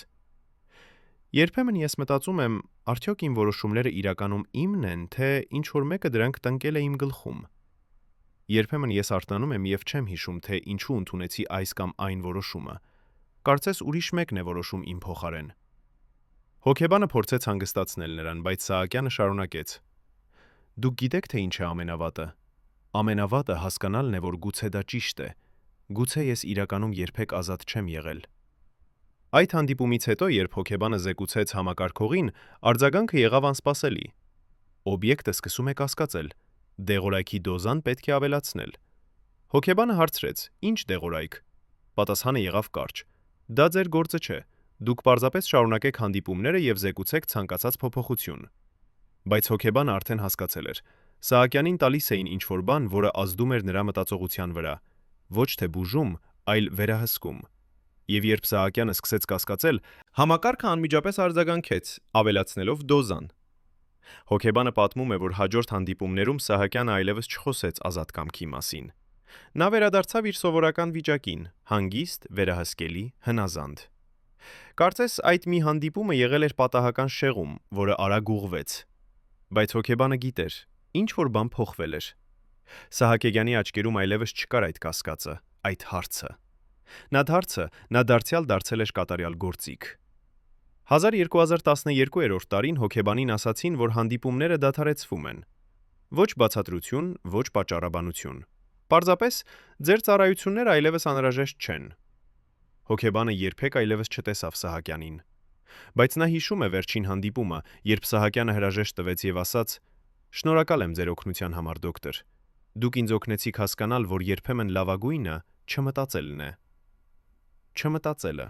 «Երբեմն ես մտածում եմ, արդյոք իմ որոշումները իրականում իմն են, թե ինչ որ մեկը դրանք տնկել է իմ գլխում։ Երբեմն ես արթնանում եմ եւ չեմ հիշում, թե ինչու ընդունեցի այս կամ այն որոշումը։ Կարծես ուրիշ մեկն է որոշում իմ փոխարեն»։ Հոգեբանը փորձեց հանգստացնել նրան, բայց Սահակյանը շարունակեց. «Դուք գիտեք, թե ինչ է ամենավատը։ Ամենավատը հասկանալն է, որ գուցե դա ճիշտ է։ Գուցե ես իրականում երբեք ազատ չեմ եղել»։ Այդ հանդիպումից հետո, երբ հոգեբանը զեկուցեց համակարգողին, արձագանքը եղավ անսպասելի։ Օբյեկտը սկսում է կասկածել։ Դեղորայքի դոզան պետք է ավելացնել։ Հոգեբանը հարցրեց. «Ինչ դեղորայք»։ Պատասխանը եղավ կարճ. «Դա ձեր գործը չէ։ Դուք պարզապես շարունակեք հանդիպումները եւ զեկուցեք ցանկացած փոփոխություն»։ Բայց հոգեբանը արդեն հասկացել էր։ Սահակյանին տալիս էին ինչ-որ բան, որը ազդում էր նրա մտածողության վրա։ Ոչ թե բուժում, այլ վերահսկում։ Եվ երբ Սահակյանը սկսեց կասկածել, համակարգը անմիջապես արձագանքեց, ավելացնելով դոզան։ Հոգեբանը պատմում է, որ հաջորդ հանդիպումներում Սահակյանը այլևս չխոսեց ազատ կամքի մասին։ Նա վերադարձավ իր սովորական վիճակին՝ հանգիստ, վերահսկելի, հնազանդ։ Կարծես այդ մի հանդիպումը եղել էր պատահական շեղում, որը արագ ուղղվեց։ Բայց հոգեբանը գիտեր, ինչ-որ բան փոխվել էր։ Սահակեգյանի աչքերում այլևս չկար այդ կասկածը, այդ հարցը։ Նա դարձյալ դարձել էր կատարյալ գործիք։ 1212 տարին հոգեբանին ասացին, որ հանդիպումները դադարեցվում են։ Ոչ բացատրություն, ոչ պատճառաբանություն։ Պարզապես ձեր ծառայությունները այլևս անհրաժեշտ չեն։ Հոգեբանը երբեք այլևս չտեսավ Սահակյանին։ Բայց նա հիշում է վերջին հանդիպումը, երբ Սահակյանը հրաժեշտ տվեց եւ ասաց. «Շնորհակալ եմ ձեր օգնության համար, դոկտոր։ Դուք ինձ օգնեցիք հասկանալ, որ երբեմն լավագույնը չմտածելն է»։ Չմտածելը։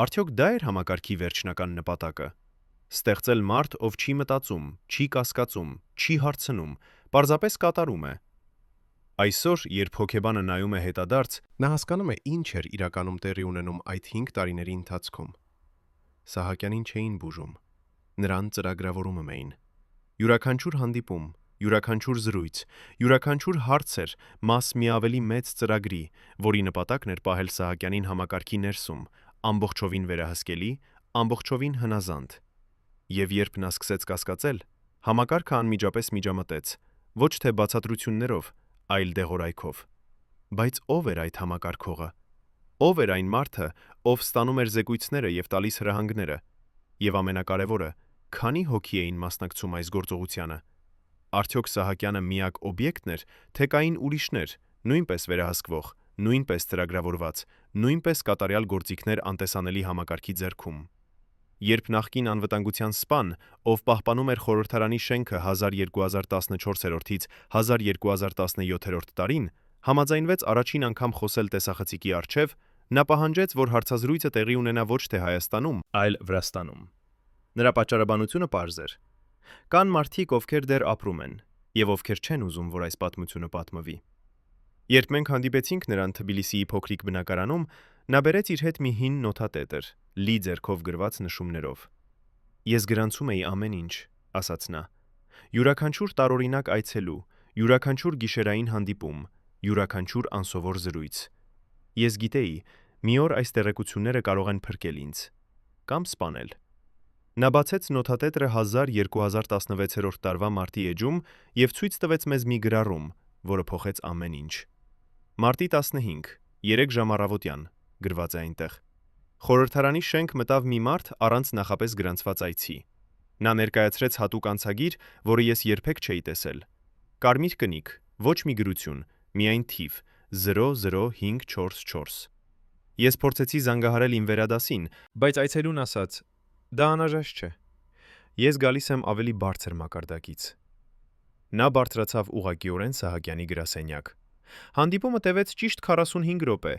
Արդյոք դա էր համակարգի վերջնական նպատակը։ Ստեղծել մարդ, ով չի մտածում, չի կասկածում, չի հարցնում, պարզապես կատարում է։ Այսօր, երբ հոգեբանը նայում է հետադարձ, նա հասկանում է, ինչ էր իրականում տեղի ունենում այդ 5 տարիների ընթացքում։ Սահակյանին չէին բուժում, նրան ծրագրավորում էին։ Յուրաքանչյուր հանդիպում, յուրաքանչյուր զրույց, յուրաքանչյուր հարց էր մաս մի ավելի մեծ ծրագրի, որի նպատակն էր պահել Սահակյանին համակարգի ներսում, ամբողջովին վերահսկելի, ամբողջովին հնազանդ։ Եվ երբ նա սկսեց կասկածել, համակարգը անմիջապես միջամտեց, ոչ թե բացատրություններով, այլ դեղորայքով։ Բայց ով էր այդ համակարգողը։ Ով էր այն մարդը, ով ստանում էր զեկույցները եւ տալիս հրահանգները։ Եվ ամենակարևորը, քանի հոգի էին մասնակցում այս գործողությանը։ Արդյոք Սահակյանը միակ օբյեկտն էր, թե կային ուրիշներ, նույնպես վերահսկվող, նույնպես ծրագրավորված, նույնպես կատարյալ գործիքներ անտեսանելի համակարգի ձեռքում։ Երբ նախկին անվտանգության սպան, ով պահպանում էր խորհրդարանի շենքը 1214-ից 1217 տարին, համաձայնվեց առաջին անգամ խոսել տեսախցիկի առջև, նա պահանջեց, որ հարցազրույցը տեղի ունենա ոչ թե Հայաստանում, այլ Վրաստանում։ Նրա պատճառաբանությունը պարզ էր։ Կան մարդիկ, ովքեր դեռ ապրում են, եւ ովքեր չեն ուզում, որ այս պատմությունը պատմվի։ Երբ մենք հանդիպեցինք նրան Թբիլիսիի փոքրիկ բնակարանում, նա բերեց իր հետ մի հին նոթատետր, լի ձեռքով գրված նշումներով։ «Ես գրանցում էի ամեն ինչ», ասաց նա։ «Յուրաքանչյուր տարօրինակ այցելու, յուրաքանչյուր գիշերային հանդիպում, յուրաքանչյուր անսովոր զրույց։ Ես գիտեի, մի օր այս տեղեկությունները կարող են փրկել ինձ կամ սպանել»։ Նա բացեց նոթատետրը 1216 տարվա մարտի էջում եւ ցույց տվեց մեզ մի գրառում, որը փոխեց ամեն ինչ։ Մարտի 15, 3 ժամ առավոտյան, գրված է այնտեղ։ Խորհրդարանի շենք մտավ մի մարդ առանց նախապես գրանցված այցի։ Նա ներկայացրեց հատուկ անցագիր, որը ես երբեք չէի տեսել։ Կարմիր կնիկ, ոչ մի գրություն, միայն թիվ 00544։ Ես փորձեցի զանգահարել իմ վերադասին, բայց այցելուն ասաց. «Դա անհրաժեշտ չէ։ Ես գալիս եմ ավելի բարձր մակարդակից»։ Նա բարձրացավ ուղղակիորեն Սահակյանի գրասենյակ։ Հանդիպումը տևեց ճիշտ 45 րոպե։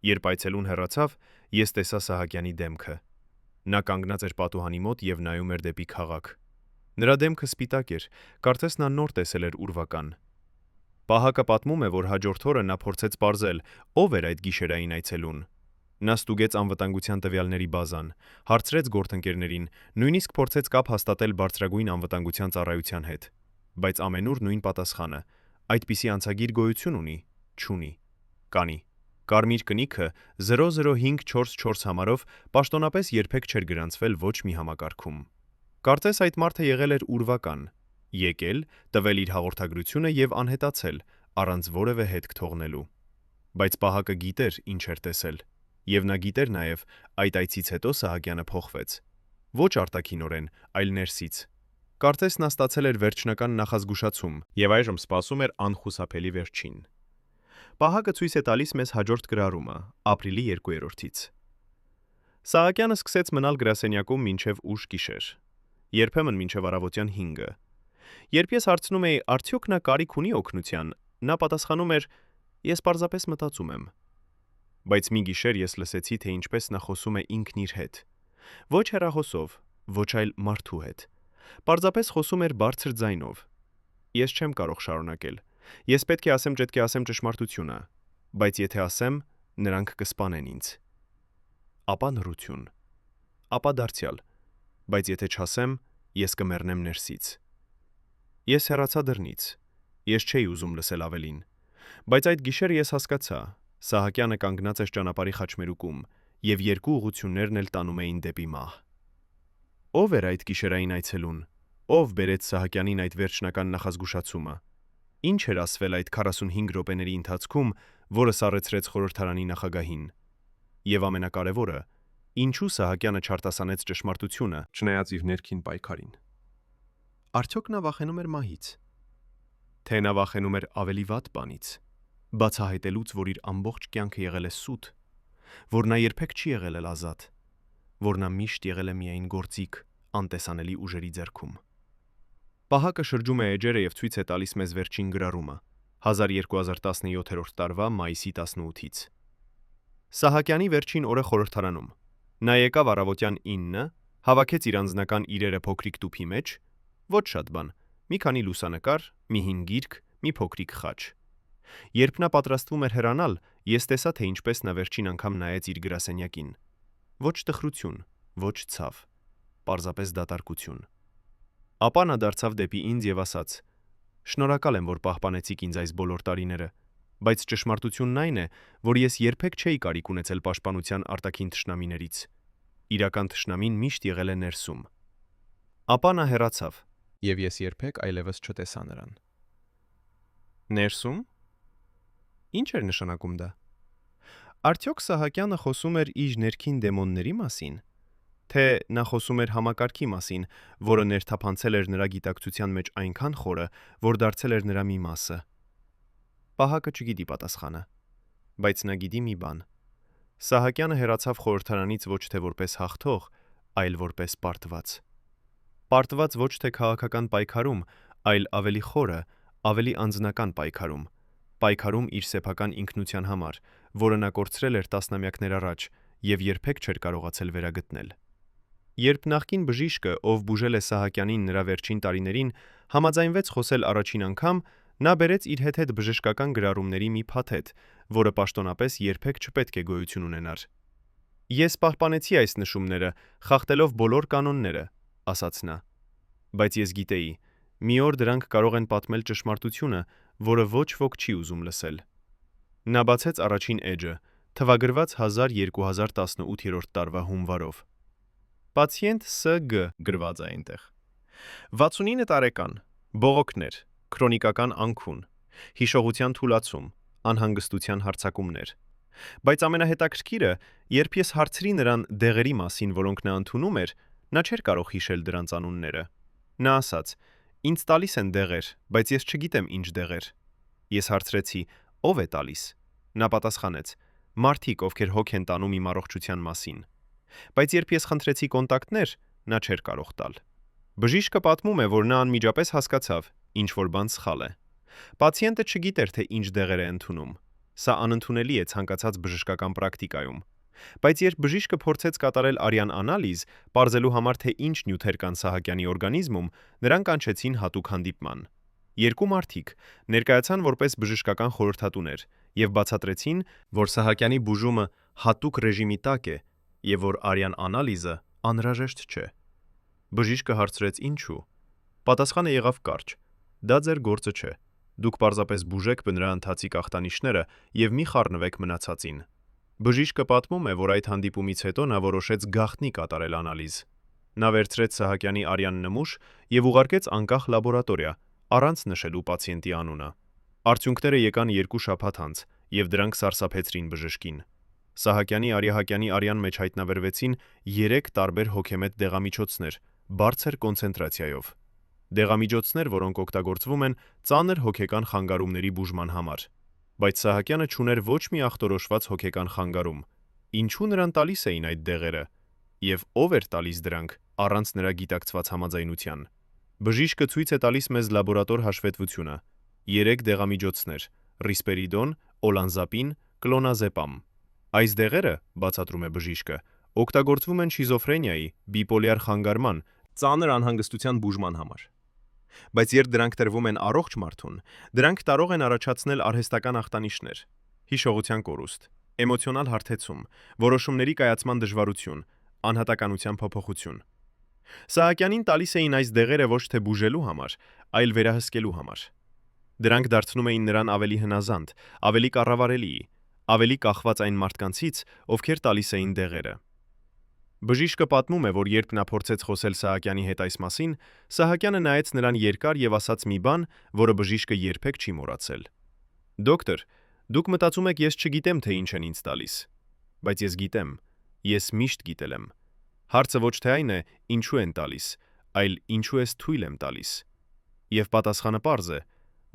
Երբ այցելուն հեռացավ, ես տեսա Սահակյանի դեմքը։ Նա կանգնած էր պատուհանի մոտ եւ նայում էր դեպի քաղաք։ Նրա դեմքը սպիտակ էր, կարծես նա նոր տեսել էր ուրվական։ Պահակը պատմում է, որ հաջորդ օրը նա փորձեց պարզել, ով էր այդ գիշերային այցելուն։ Նա ստուգեց անվտանգության տվյալների բազան, հարցրեց գործընկերներին, նույնիսկ փորձեց կապ հաստատել բարձրագույն անվտանգության ծառայության հետ։ Բայց ամենուր նույն պատասխանը. այդպիսի անցագիր գոյություն ունի, չունի, կանի։ Կարմիր կնիքը 00544 համարով պաշտոնապես երբեք չէր գրանցվել ոչ մի համակարգում։ Կարծես այդ մարդը եղել էր ուրվական, եկել, տվել իր հաղորդագրությունը եւ անհետացել, առանց որևէ հետք թողնելու։ Բայց պահակը գիտեր, ինչ էր տեսել, եւ նա գիտեր նաեւ, այդ այցից հետո Սահակյանը փոխվեց։ Ոչ արտաքինորեն, այլ ներսից։ Կարծես նա ստացել էր վերջնական նախազգուշացում եւ այժմ սպասում էր անխուսափելի վերջին։ Պահակը ցույց է տալիս մեզ հաջորդ գրառումը, ապրիլի 2-ից։ Սահակյանը սկսեց մնալ գրասենյակում մինչև ուշ գիշեր, երբեմն մինչև առավոտյան 5-ը։ Երբ ես հարցնում էի, արդյոք նա կարիք ունի օգնության, նա պատասխանում էր. ես պարզապես մտածում եմ։ Բայց մի գիշեր ես լսեցի, թե ինչպես նա խոսում է ինքն իր հետ։ Ոչ հեռախոսով, ոչ այլ մարդու հետ։ Պարզապես խոսում էր բարձր ձայնով։ Ես չեմ կարող շարունակել։ Ես պետք է ասեմ ճշմարտությունը, բայց եթե ասեմ, նրանք կսպանեն ինձ։ Ապա նռություն։ Ապա դարձյալ, բայց եթե չասեմ, ես կմեռնեմ ներսից։ Ես հեռացա դռնից։ Ես չէի ուզում լսել ավելին։ Բայց այդ գիշեր ես հասկացա, Սահակյանը կանգնած էր ճանապարհի խաչմերուկում, եւ երկու ուղղություններն էլ տանում էին դեպի մահ։ Ո՞վ էր այդ գիշերային այցելուն։ Ո՞վ բերեց Սահակյանին այդ վերջնական նախազգուշացումը։ Ինչ էր ասվել այդ 45 րոպեների ընթացքում, որը սառեցրեց խորհրդարանի նախագահին։ Եվ ամենակարևորը, ինչու Սահակյանը չարտասանեց ճշմարտությունը, Չնայած իր ներքին պայքարին։ Արդյոք նա վախենում էր մահից։ Թե նա վախենում էր ավելի վատ բանից, բացահայտելուց, որ իր ամբողջ կյանքը եղել է սուտ, որ նա երբեք չի եղել էլ ազատ, որ նա միշտ եղել է միայն գործիք, անտեսանելի ուժերի ձեռքում։ Պահակը շրջում է էջերը եւ ցույց է տալիս մեզ վերջին գրառումը 1217 տարվա մայիսի 18-ից։ Սահակյանի վերջին օրը խորհրդարանում։ Նա եկավ առավոտյան 9, հավաքեց իր անձնական իրերը փոքրիկ տուփի մեջ, ոչ շատ բան, մի քանի լուսանկար, մի հին գիրք, մի փոքրիկ խաչ։ Երբ նա պատրաստվում էր հեռանալ, ես տեսա, թե ինչպես նա վերջին անգամ նայեց իր գրասենյակին։ Ոչ տխրություն, ոչ ցավ, պարզապես դատարկություն։ Ապա նա դարձավ դեպի ինձ եւ ասաց. «Շնորհակալ եմ, որ պահպանեցիք ինձ այս բոլոր տարիները, բայց ճշմարտությունն այն է, որ ես երբեք չէի կարիք ունեցել պաշտպանության արտաքին թշնամիներից։ Իրական թշնամին միշտ եղել է ներսում»։ Ապա նա հեռացավ։ Եվ ես երբեք այլևս չտեսա նրան։ Ներսում։ Ինչ էր նշանակում դա։ Արդյոք Սահակյանը խոսում էր իր ներքին դեմոնների մասին, թե նա խոսում էր համակարգի մասին, որը ներթափանցել էր նրա գիտակցության մեջ այնքան խորը, որ դարձել էր նրա մի մասը։ Պահակը չգիտի պատասխանը, բայց նա գիտի մի բան։ Սահակյանը հեռացավ խորհրդարանից ոչ թե որպես հաղթող, այլ որպես պարտված։ Պարտված ոչ թե քաղաքական պայքարում, այլ ավելի խորը, ավելի անձնական պայքարում, պայքարում իր սեփական ինքնության համար, որը նա կորցրել էր տասնամյակներ առաջ եւ երբեք չէր կարողացել վերագտնել։ Երբ նախկին բժիշկը, ով բուժել է Սահակյանին նրա վերջին տարիներին, համաձայնվեց խոսել առաջին անգամ, նա բերեց իր հետ բժշկական գրառումների մի փաթեթ, որը պաշտոնապես երբեք չպետք է գոյություն ունենար։ Ես պահպանեցի այս նշումները, խախտելով բոլոր կանոնները, ասաց նա։ Բայց ես գիտեի, մի օր դրանք կարող են պատմել ճշմարտությունը, որը ոչ ոք չի ուզում լսել։ Նա բացեց առաջին էջը, թվագրված 1218 տարվա հունվարով։ Պացիենտ S.G. գրված է այնտեղ։ 69 տարեկան, բողոքներ, քրոնիկական անքուն, հիշողության թուլացում, անհանգստության հարձակումներ։ Բայց ամենահետաքրքիրը, երբ ես հարցրի նրան դեղերի մասին, որոնք նա ընդունում էր, նա չէր կարող հիշել դրանց անունները։ Նա ասաց. «Ինձ տալիս են դեղեր, բայց ես չգիտեմ ինչ դեղեր»։ Ես հարցրեցի. «Ով է տալիս»։ Նա պատասխանեց. «Մարդիկ, ովքեր հոգ են տանում իմ առողջության մասին»։ Բայց երբ ես խնդրեցի կոնտակտներ, նա չէր կարող տալ։ Բժիշկը պատմում է, որ նա անմիջապես հասկացավ, ինչ որ բան սխալ է։ Պացիենտը չգիտեր, թե ինչ դեղեր է ընդունում։ Սա անընդունելի է ցանկացած բժշկական պրակտիկայում։ Բայց երբ բժիշկը փորձեց կատարել արյան անալիզ, պարզելու համար, թե ինչ նյութեր կան Սահակյանի օրգանիզմում, նրան կանչեցին հատուկ հանդիպման։ Երկու մարդիկ ներկայացան որպես բժշկական խորհրդատուներ եւ բացատրեցին, որ Սահակյանի բուժումը հատուկ ռեժիմի տակ է եւ որ արյան անալիզը անհրաժեշտ չէ։ Բժիշկը հարցրեց ինչու։ Պատասխանը եղավ կարճ. դա ձեր գործը չէ։ Դուք պարզապես բուժեք բնրա ընթացիկ ախտանիշները եւ մի խառնվեք մնացածին։ Բժիշկը պատմում է, որ այդ հանդիպումից հետո նա որոշեց գաղտնի կատարել անալիզ։ Նա վերցրեց Սահակյանի արյան նմուշ եւ ուղարկեց անկախ լաբորատորիա, առանց նշելու պացիենտի անունը։ Արդյունքները եկան 2 շաբաթ անց եւ դրանք սարսափեցրին բժշկին։ Սահակյանի արիահակյանի արյան մեջ հայտնաբերվեցին 3 տարբեր հոգեմետ դեղամիջոցներ, բարձր կոնցենտրացիայով։ Դեղամիջոցներ, որոնք օգտագործվում են ծանր հոգեկան խանգարումների բուժման համար։ Բայց Սահակյանը չուներ ոչ մի ախտորոշված հոգեկան խանգարում։ Ինչու նրան տալիս էին այդ դեղերը։ Եվ ով էր տալիս դրանք առանց նրա գիտակցված համաձայնության։ Բժիշկը ցույց է տալիս մեզ լաբորատոր հաշվետվությունը։ 3 դեղամիջոցներ՝ ռիսպերիդոն, օլանզապին, կլոնազեպամ։ Այս դեղերը, բացատրում է բժիշկը, օգտագործվում են շիզոֆրենիայի, բիպոլյար խանգարման, Ծանր անհանգստության բուժման համար։ Բայց երբ դրանք տրվում են առողջ մարդուն, դրանք կարող են առաջացնել արհեստական ախտանիշներ՝ հիշողության կորուստ, էմոցիոնալ հարթեցում, որոշումների կայացման դժվարություն, անհատականության փոփոխություն։ Սահակյանին տալիս էին այս դեղերը ոչ թե բուժելու համար, այլ վերահսկելու համար։ Դրանք դարձնում էին նրան ավելի հնազանդ, ավելի կառավարելի, ավելի կախված այն մարդկանցից, ովքեր տալիս էին դեղերը։ Բժիշկը պատմում է, որ երբ նա փորձեց խոսել Սահակյանի հետ այս մասին, Սահակյանը նայեց նրան երկար եւ ասաց մի բան, որը բժիշկը երբեք չի մոռացել. «Դոկտոր, դուք մտածում եք ես չգիտեմ, թե ինչ են ինձ տալիս, բայց ես գիտեմ, ես միշտ գիտել եմ։ Հարցը ոչ թե այն է, ինչու են տալիս, այլ ինչու ես թույլ եմ տալիս։ Եվ պատասխանը պարզ է,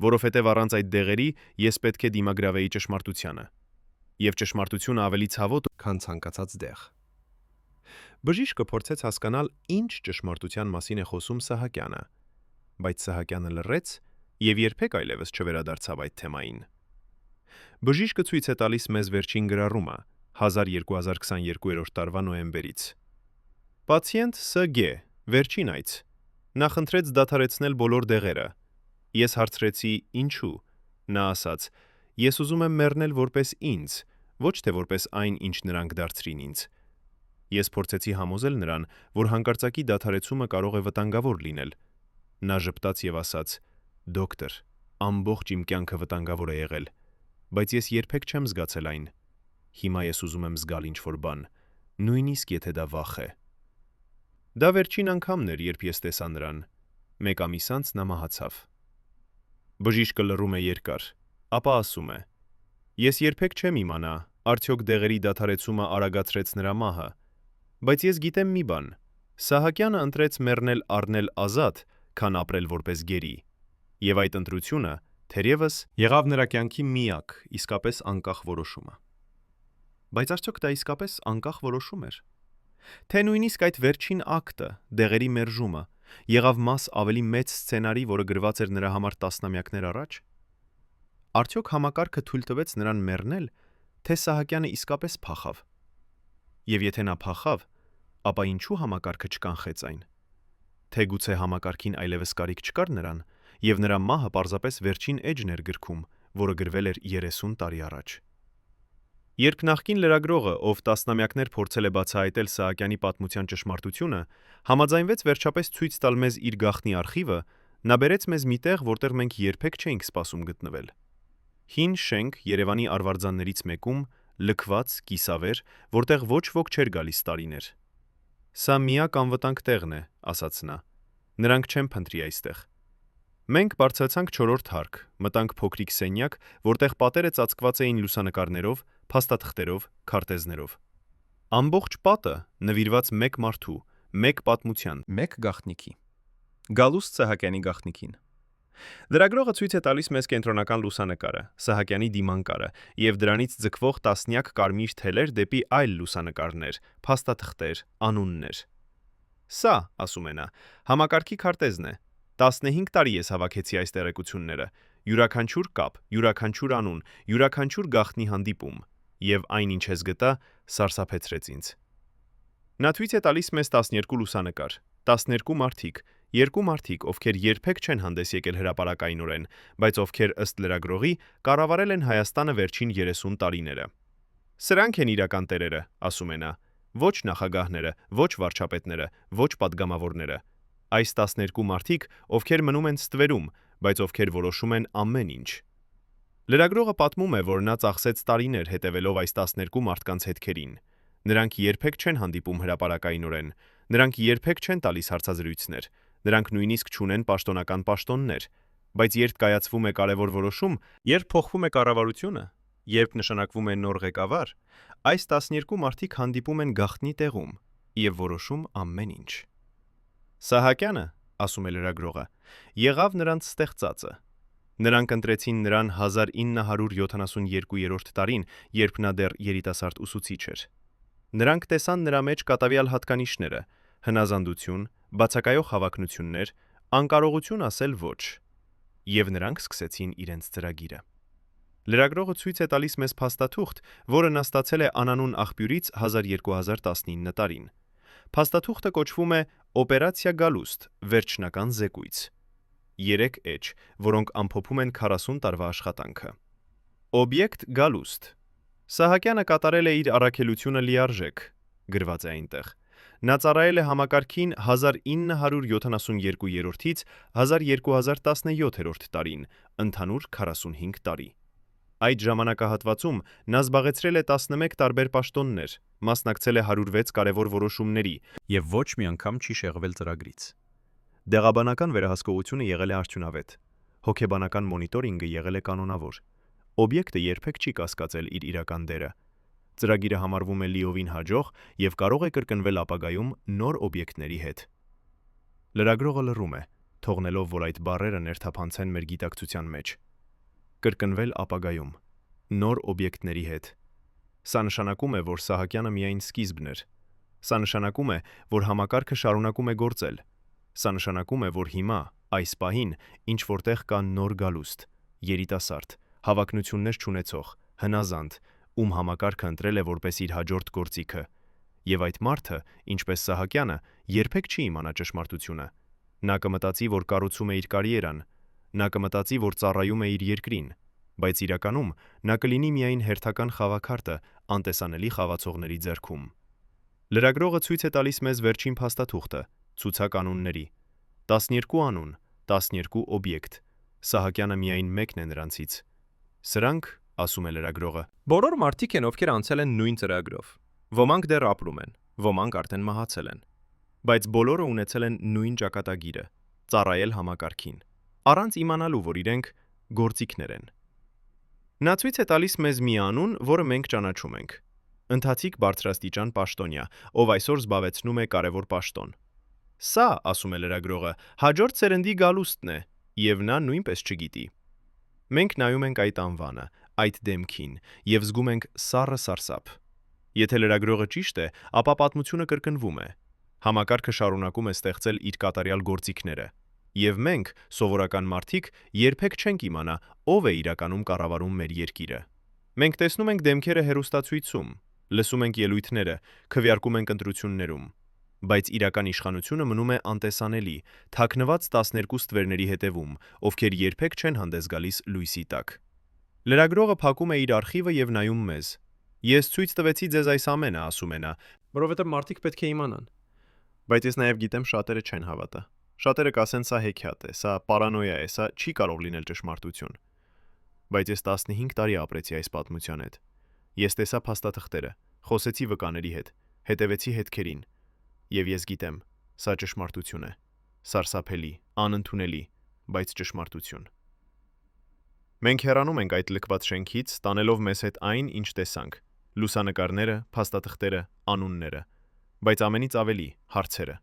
որովհետև առանց այդ դեղերի ես պետք է դիմագրավեի ճշմարտությանը։ Եվ ճշմարտությունը ավելի ցավոտ, քան ցանկացած դեղ»։ Բժիշկը փորձեց հասկանալ, ինչ ճշմարտության մասին է խոսում Սահակյանը, բայց Սահակյանը լռեց եւ երբեք այլևս չվերադարձավ այդ թեմային։ Բժիշկը ցույց է տալիս մեզ վերջին գրառումը 1222 տարվա նոյեմբերից։ Պացիենտ ՍԳ, վերջին այց։ Նա խնդրեց դադարեցնել բոլոր դեղերը։ Ես հարցրեցի ինչու։ Նա ասաց. Ես ուզում եմ մեռնել որպես ինձ, ոչ թե որպես այն, ինչ նրանք դարձրին ինձ։ Ես փորձեցի համոզել նրան, որ հանկարծակի դադարեցումը կարող է վտանգավոր լինել։ Նա ժպտաց եւ ասաց. «Դոկտոր, ամբողջ իմ կյանքը վտանգավոր է եղել, բայց ես երբեք չեմ զգացել այն։ Հիմա ես ուզում եմ զգալ ինչ-որ բան, նույնիսկ եթե դա վախ է»։ Դա վերջին անգամն էր, երբ ես տեսա նրան։ 1 ամիս անց նա մահացավ։ Բժիշկը լռում է երկար, ապա ասում է. «Ես երբեք չեմ իմանա, արդյոք դեղերի դադարեցումը արագացրեց նրա մահը, բայց ես գիտեմ մի բան. Սահակյանը ընտրեց մեռնել առնել ազատ, քան ապրել որպես գերի։ Եվ այդ ընտրությունը, թերևս, եղավ նրա կյանքի միակ, իսկապես անկախ որոշումը»։ Բայց արդյոք դա իսկապես անկախ որոշում էր։ Թե նույնիսկ այդ վերջին ակտը, դեղերի մերժումը, եղավ մաս ավելի մեծ սցենարի, որը գրված էր նրա համար տասնամյակներ առաջ։ Արդյոք համակարգը թույլ տվեց նրան մեռնել, թե Սահակյանը իսկապես փախավ։ Եվ եթե նա փախավ, ապա ինչու համակարգը չկանխեց այն։ Թե գուցե համակարգին այլևս կարիք չկար նրան, եւ նրա մահը պարզապես վերջին էջն էր գրքում, որը գրվել էր 30 տարի առաջ։ Երբ նախկին լրագրողը, ով տասնամյակներ փորձել է բացահայտել Սահակյանի պատմության ճշմարտությունը, համաձայնվեց վերջապես ցույց տալ մեզ իր գաղտնի արխիվը, նա բերեց մեզ մի տեղ, որտեղ մենք երբեք չէինք սպասում գտնվել։ Հին շենք Երևանի արվարձաններից մեկում, լքված, կիսավեր, որտեղ ոչ ոք չէր գալիս տարիներ։ Սա միակ անվտանգ տեղն է, ասաց նա։ Նրանք չեն փնտրի այստեղ։ Մենք բարձրացանք 4-րդ հարկ, մտանք փոքրիկ սենյակ, որտեղ պատերը ծածկված էին լուսանկարներով, փաստաթղթերով, քարտեզներով։ Ամբողջ պատը նվիրված մեկ մարդու, մեկ պատմության, մեկ գաղտնիքի։ Գալուստ Սահակյանի գաղտնիքին։ Լրագրողը ցույց է տալիս մեզ կենտրոնական լուսանկարը, Սահակյանի դիմանկարը եւ դրանից ձգվող տասնյակ կարմիր թելեր դեպի այլ լուսանկարներ, փաստաթղթեր, անուններ։ Սա, ասում է նա, համակարգի քարտեզն է։ 15 տարի ես հավաքեցի այս տեղեկությունները, յուրաքանչյուր կապ, յուրաքանչյուր անուն, յուրաքանչյուր գաղտնի հանդիպում, եւ այն, ինչ ես գտա, սարսափեցրեց ինձ։ Նա ցույց է տալիս մեզ 12 լուսանկար, 12 մարդիկ, 2 մարդիկ, ովքեր երբեք չեն հանդես եկել հրապարակայնորեն, բայց ովքեր ըստ լրագրողի կառավարել են Հայաստանը վերջին 30 տարիները։ Սրանք են իրական տերերը, ասում է նա, ոչ նախագահները, ոչ վարչապետները, ոչ падգամավորները։ Այս 12 մարդիկ, ովքեր մնում են ստվերում, բայց ովքեր որոշում են ամեն ինչ։ Լրագրողը պատմում է, որ նա ծախսեց տարիներ հետևելով այս 12 մարդկանց հետքերին։ Նրանք երբեք չեն հանդիպում հրապարակայնորեն, նրանք երբեք չեն տալիս հարցազրույցներ, նրանք նույնիսկ չունեն պաշտոնական պաշտոններ, բայց երբ կայացվում է կարևոր որոշում, երբ փոխվում է կառավարությունը, երբ նշանակվում է նոր ղեկավար, այս 12 մարդիկ հանդիպում են գաղտնի տեղում եւ որոշում ամեն ինչ։ Սահակյանը, ասում է լրագրողը, եղավ նրանց ստեղծածը։ Նրանք ընտրեցին նրան 1972-րդ տարին, երբ նա դեռ երիտասարդ ուսուցիչ էր։ Նրանք տեսան նրա մեջ կատավյալ հատկանիշները՝ հնազանդություն, բացակայող հավակնություններ, անկարողություն ասել ոչ, եւ նրանք սկսեցին իրենց ծրագիրը։ Լրագրողը ցույց է տալիս մեզ փաստաթուղթ, որը նա ստացել է անանուն աղբյուրից 1219 տարին։ Փաստաթուղթը կոչվում է Օպերացիա Գալուստ, վերջնական զեկույց։ 3 էջ, որոնք ամփոփում են 40 տարվա աշխատանքը։ Օբյեկտ Գալուստ։ Սահակյանը կատարել է իր առաքելությունը լիարժեք, գրված է այնտեղ։ Նա ծառայել է համակարգին 1972-ից 1217 տարին, ընդհանուր 45 տարի։ Այդ ժամանակահատվածում նա զբաղեցրել է 11 տարբեր պաշտոններ, մասնակցել է 106 կարևոր որոշումների եւ ոչ մի անգամ չի շեղվել ծրագրից։ Դեղաբանական վերահսկողությունը եղել է արդյունավետ։ Հոգեբանական մոնիտորինգը եղել է կանոնավոր։ Օբյեկտը երբեք չի կասկածել իր իրական դերը։ Ծրագիրը համարվում է լիովին հաջող եւ կարող է կրկնվել ապագայում նոր օբյեկտների հետ։ Լրագրողը լռում է, թողնելով, որ այդ բառերը ներթափանցեն մեր գիտակցության մեջ։ Կրկնվել ապագայում նոր օբյեկտների հետ։ Սա նշանակում է, որ Սահակյանը միայն սկիզբն էր։ Սա նշանակում է, որ համակարգը շարունակում է գործել։ Սա նշանակում է, որ հիմա, այս պահին, ինչ որտեղ կա նոր Գալուստ, երիտասարդ, հավակնություններ չունեցող, հնազանդ, ում համակարգը ընտրել է որպես իր հաջորդ գործիքը։ Եվ այդ մարդը, ինչպես Սահակյանը, երբեք չի իմանա ճշմարտությունը։ Նա կմտածի, որ կառուցում է իր կարիերան, նա կմտածի, որ ծառայում է իր երկրին, բայց իրականում նա կլինի միայն հերթական խաղաքարտը անտեսանելի խաղացողների ձեռքում։ Լրագրողը ցույց է տալիս մեզ վերջին փաստաթուղթը, ցուցականոնների։ 12 անուն, 12 օբյեկտ։ Սահակյանը միայն մեկն է նրանցից։ Սրանք, ասում է լրագրողը, բոլոր մարդիկ են, ովքեր անցել են նույն ծրագրով։ Ոմանք դեռ ապրում են, ոմանք արդեն մահացել են։ Բայց բոլորը ունեցել են նույն ճակատագիրը՝ ծառայել համակարգին, առանց իմանալու, որ իրենք գործիքներ են։ Նա ցույց է տալիս մեզ մի անուն, որը մենք ճանաչում ենք։ Ընթացիկ բարձրաստիճան պաշտոնյա, ով այսօր զբաղեցնում է կարևոր պաշտոն։ Սա, ասում է լրագրողը, հաջորդ սերնդի Գալուստն է, եւ նա նույնպես չգիտի։ Մենք նայում ենք այդ անվանը, այդ դեմքին եւ զգում ենք սառը սարսափ։ Եթե լրագրողը ճիշտ է, ապա պատմությունը կրկնվում է։ Համակարգը շարունակում է ստեղծել իր կատարյալ գործիքները։ Եվ մենք, սովորական մարդիկ, երբեք չենք իմանա, ով է իրականում կառավարում մեր երկիրը։ Մենք տեսնում ենք դեմքերը հեռուստացույցում, լսում ենք ելույթները, քվեարկում ենք ընտրություններում, բայց իրական իշխանությունը մնում է անտեսանելի, թաքնված 12 ստվերների հետևում, ովքեր երբեք չեն հանդես գալիս լույսի տակ։ Լրագրողը փակում է իր արխիվը եւ նայում մեզ։ Ես ցույց տվեցի ձեզ այս ամենը, ասում է նա, որովհետեւ մարդիկ պետք է իմանան։ Բայց ես նաեւ գիտեմ, շատերը չեն հավատա։ Շատերը կասեն, սա հեքիաթ է, սա պարանոյա է, սա չի կարող լինել ճշմարտություն։ Բայց ես 15 տարի ապրեցի այս պատմության հետ։ Ես տեսա փաստաթղթերը, խոսեցի վկաների հետ, հետևեցի հետքերին, եւ ես գիտեմ, սա ճշմարտություն է, սարսափելի, անընդունելի, բայց ճշմարտություն։ Մենք հեռանում ենք այդ լքված շենքից, տանելով մեզ հետ այն, ինչ տեսանք՝ լուսանկարները, փաստաթղթերը, անունները, բայց ամենից ավելի հարցերը։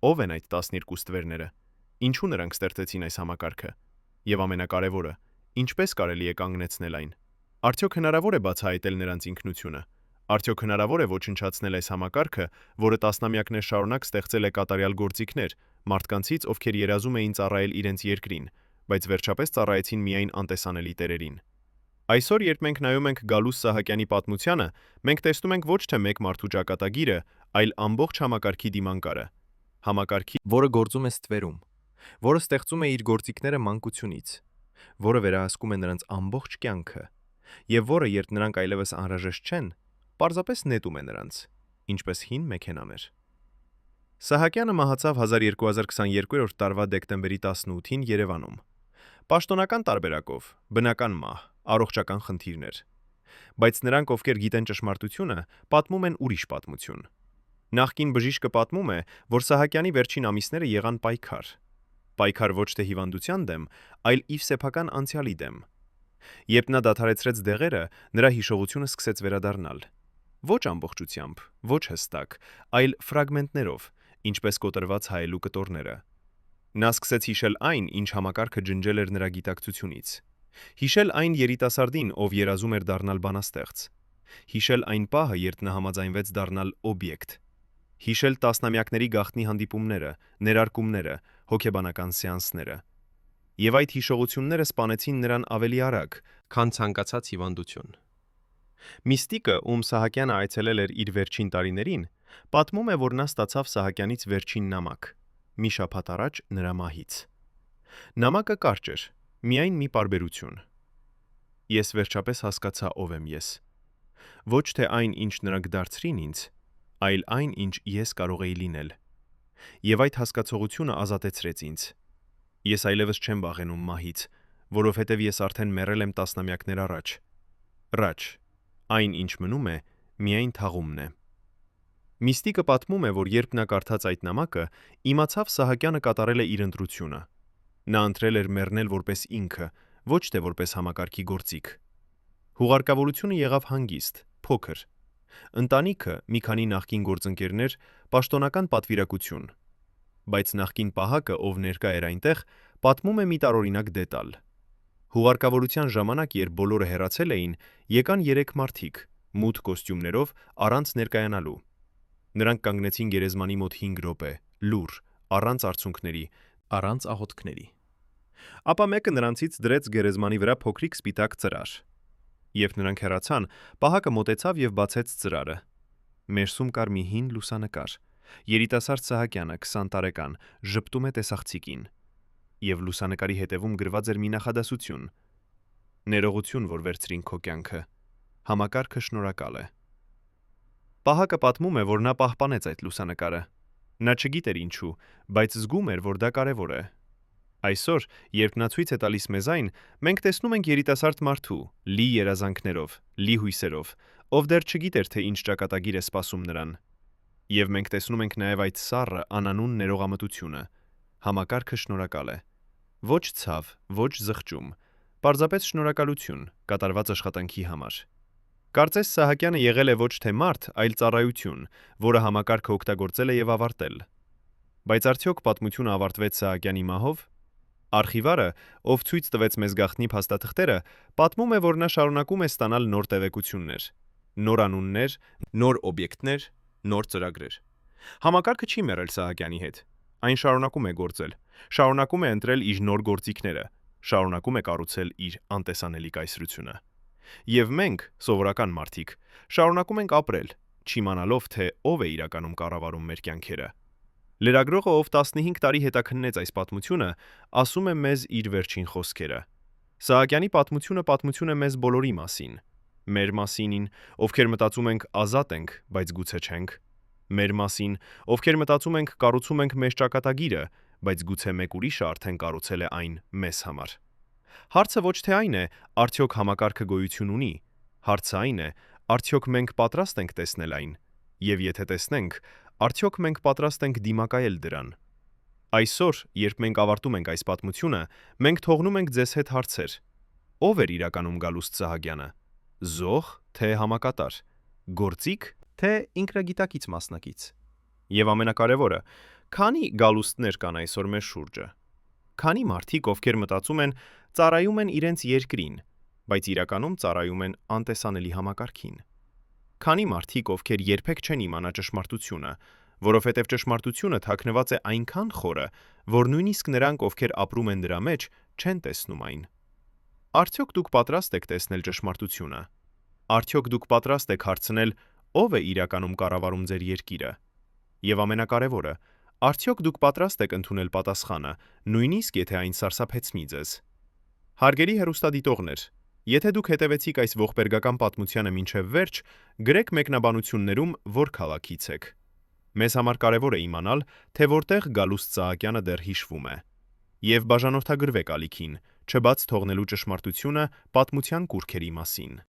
Ո՞վ են այդ 12 ստվերները։ Ինչու նրանք ստեղծեցին այս համակարգը։ Եվ ամենակարևորը, ինչպես կարելի է կանգնեցնել այն։ Արդյոք հնարավոր է բացահայտել նրանց ինքնությունը։ Արդյոք հնարավոր է ոչնչացնել այս համակարգը, որը տասնամյակներ շարունակ ստեղծել է կատարյալ գործիքներ, մարդկանցից, ովքեր երազում էին ծառայել իրենց երկրին, բայց վերջապես ծառայեցին միայն անտեսանելի տերերին։ Այսօր, երբ մենք նայում ենք Գալուստ Սահակյանի պատմությանը, մենք տեսնում ենք ոչ թե մեկ մարդու ճակատագիրը, այլ ամբողջ համակարգի դիմանկարը։ Համակարգի, որը գործում է ստվերում, որը ստեղծում է իր գործիքները մանկությունից, որը վերահսկում է նրանց ամբողջ կյանքը, եւ որը, երբ նրանք այլևս անհրաժեշտ չեն, պարզապես նետում է նրանց, ինչպես հին մեքենաներ։ Սահակյանը մահացավ 1222 տարվա դեկտեմբերի 18-ին Երևանում։ Պաշտոնական տարբերակով, բնական մահ, առողջական խնդիրներ։ Բայց նրանք, ովքեր գիտեն ճշմարտությունը, պատմում են ուրիշ պատմություն։ Նախկին բժիշկը պատմում է, որ Սահակյանի վերջին ամիսները եղան պայքար։ Պայքար ոչ թե հիվանդության դեմ, այլ իր սեփական անցյալի դեմ։ Երբ նա դադարեցրեց դեղերը, նրա հիշողությունը սկսեց վերադառնալ։ Ոչ ամբողջությամբ, ոչ հստակ, այլ ֆրագմենտներով, ինչպես կոտրված հայելու կտորները։ Նա սկսեց հիշել այն, ինչ համակարգը ջնջել էր նրա գիտակցությունից։ Հիշել այն երիտասարդին, ով երազում էր դառնալ բանաստեղծ։ Հիշել այն պահը, երբ նա համաձայնվեց դառնալ օբյեկտ։ Հիշել տասնամյակների գաղտնի հանդիպումները, ներարկումները, հոգեբանական սեանսները։ Եվ այդ հիշողությունները սպանեցին նրան ավելի արագ, քան ցանկացած հիվանդություն։ Միստիկը, ում Սահակյանը այցելել էր իր վերջին տարիներին, պատմում է, որ նա ստացավ Սահակյանից վերջին նամակ՝ մի շաբաթ առաջ նրա մահից։ Նամակը կարճ էր, միայն մի պարբերություն։ Ես վերջապես հասկացա ով եմ ես։ Ոչ թե այն, ինչ նրանք դարձրին ինձ, այլ այն, ինչ ես կարող էի լինել։ Եվ այդ հասկացողությունը ազատեցրեց ինձ։ Ես այլևս չեմ վախենում մահից, որովհետև ես արդեն մեռել եմ տասնամյակներ առաջ։ Ռաջ, այն, ինչ մնում է, միայն թաղումն է։ Միստիկը պատմում է, որ երբ նա կարդաց այդ նամակը, իմացավ Սահակյանը կատարել է իր ընտրությունը։ Նա ընտրել էր մեռնել որպես ինքը, ոչ թե որպես համակարգի գործիք։ Հուղարկավորությունը եղավ հանգիստ, փոքր։ Ընտանիքը, մի քանի նախկին գործընկերներ, պաշտոնական պատվիրակություն։ Բայց նախկին պահակը, ով ներկա էր այնտեղ, պատմում է մի տարօրինակ դետալ։ Հուղարկավորության ժամանակ, երբ բոլորը հեռացել էին, եկան 3 մարդիկ, մութ կոստյումներով, առանց ներկայանալու։ Նրանք կանգնեցին գերեզմանի մոտ 5 րոպե, լուռ, առանց արցունքների, առանց աղոթքների։ Ապա մեկը նրանցից դրեց գերեզմանի վրա փոքրիկ սպիտակ ծրար։ Երբ նրանք հեռացան, պահակը մոտեցավ եւ բացեց ծրարը։ Ներսում կար մի հին լուսանկար։ Երիտասարդ Սահակյանը, 20 տարեկան, ժպտում է տեսախցիկին։ Եվ լուսանկարի հետևում գրված էր մի նախադասություն. «Ներողություն, որ վերցրին քո կյանքը։ Համակարգը շնորհակալ է»։ Պահակը պատմում է, որ նա պահպանեց այդ լուսանկարը։ Նա չգիտեր ինչու, բայց զգում էր, որ դա կարևոր է։ Այսօր, երբ նա ցույց է տալիս մեզ այն, մենք տեսնում ենք երիտասարդ մարդու, լի երազանքներով, լի հույսերով, ով դեռ չգիտեր, թե ինչ ճակատագիր է սպասում նրան։ Եվ մենք տեսնում ենք նաև այդ սառը, անանուն ներողամտությունը։ Համակարգը շնորհակալ է։ Ոչ ցավ, ոչ զղջում, պարզապես շնորհակալություն կատարված աշխատանքի համար։ Կարծես Սահակյանը եղել է ոչ թե մարդ, այլ ծառայություն, որը համակարգը օգտագործել է եւ ավարտել։ Բայց արդյոք պատմությունը ավարտվեց Սահակյանի մահով։ Արխիվարը, ով ցույց տվեց մեզ գաղտնի փաստաթղթերը, պատմում է, որ նա շարունակում է ստանալ նոր տեղեկություններ, նոր անուններ, նոր օբյեկտներ, նոր ծրագրեր։ Համակարգը չի մեռել Սահակյանի հետ։ Այն շարունակում է գործել, շարունակում է ընտրել իր նոր գործիքները, շարունակում է կառուցել իր անտեսանելի կայսրությունը։ Եվ մենք, սովորական մարդիկ, շարունակում ենք ապրել, չիմանալով, թե ով է իրականում կառավարում մեր կյանքերը։ Լրագրողը, ով 15 տարի հետաքննեց այս պատմությունը, ասում է մեզ իր վերջին խոսքերը։ Սահակյանի պատմությունը պատմություն է մեզ բոլորի մասին։ Մեր մասին, ովքեր մտածում ենք ազատ ենք, բայց գուցե չենք։ Մեր մասին, ովքեր մտածում ենք կառուցում ենք մեր ճակատագիրը, բայց գուցե մեկ ուրիշը արդեն կառուցել է այն մեզ համար։ Հարցը ոչ թե այն է, արդյոք համակարգը գոյություն ունի։ Հարցը այն է, արդյոք մենք պատրաստ ենք տեսնել այն։ Եվ եթե տեսնենք, արդյոք մենք պատրաստ ենք դիմակայել դրան։ Այսօր, երբ մենք ավարտում ենք այս պատմությունը, մենք թողնում ենք ձեզ հետ հարցեր. ով էր իրականում Գալուստ Սահակյանը։ Զոհ, թե համակատար։ Գործիք, թե ինքնագիտակից մասնակից։ Եվ ամենակարևորը, քանի Գալուստներ կան այսօր մեր շուրջը։ Քանի մարդիկ, ովքեր մտածում են, ծառայում են իրենց երկրին, բայց իրականում ծառայում են անտեսանելի համակարգին։ Քանի մարդիկ, ովքեր երբեք չեն իմանա ճշմարտությունը, որովհետև ճշմարտությունը թաքնված է այնքան խորը, որ նույնիսկ նրանք, ովքեր ապրում են դրա մեջ, չեն տեսնում այն։ Արդյոք դուք պատրաստ եք տեսնել ճշմարտությունը։ Արդյոք դուք պատրաստ եք հարցնել, ով է իրականում կառավարում ձեր երկիրը։ Եվ ամենակարևորը, արդյոք դուք պատրաստ եք ընդունել պատասխանը, նույնիսկ եթե այն սարսափեցնի ձեզ։ Հարգելի հեռուստադիտողներ, եթե դուք հետևեցիք այս ողբերգական պատմությանը մինչև վերջ, գրեք մեկնաբանություններում, որ քաղաքից եք։ Մեզ համար կարևոր է իմանալ, թե որտեղ Գալուստ Սահակյանը դեռ հիշվում է։ Եվ բաժանորդագրվեք ալիքին, չբաց թողնելու ճշմարտությունը պատմության կուռքերի մասին։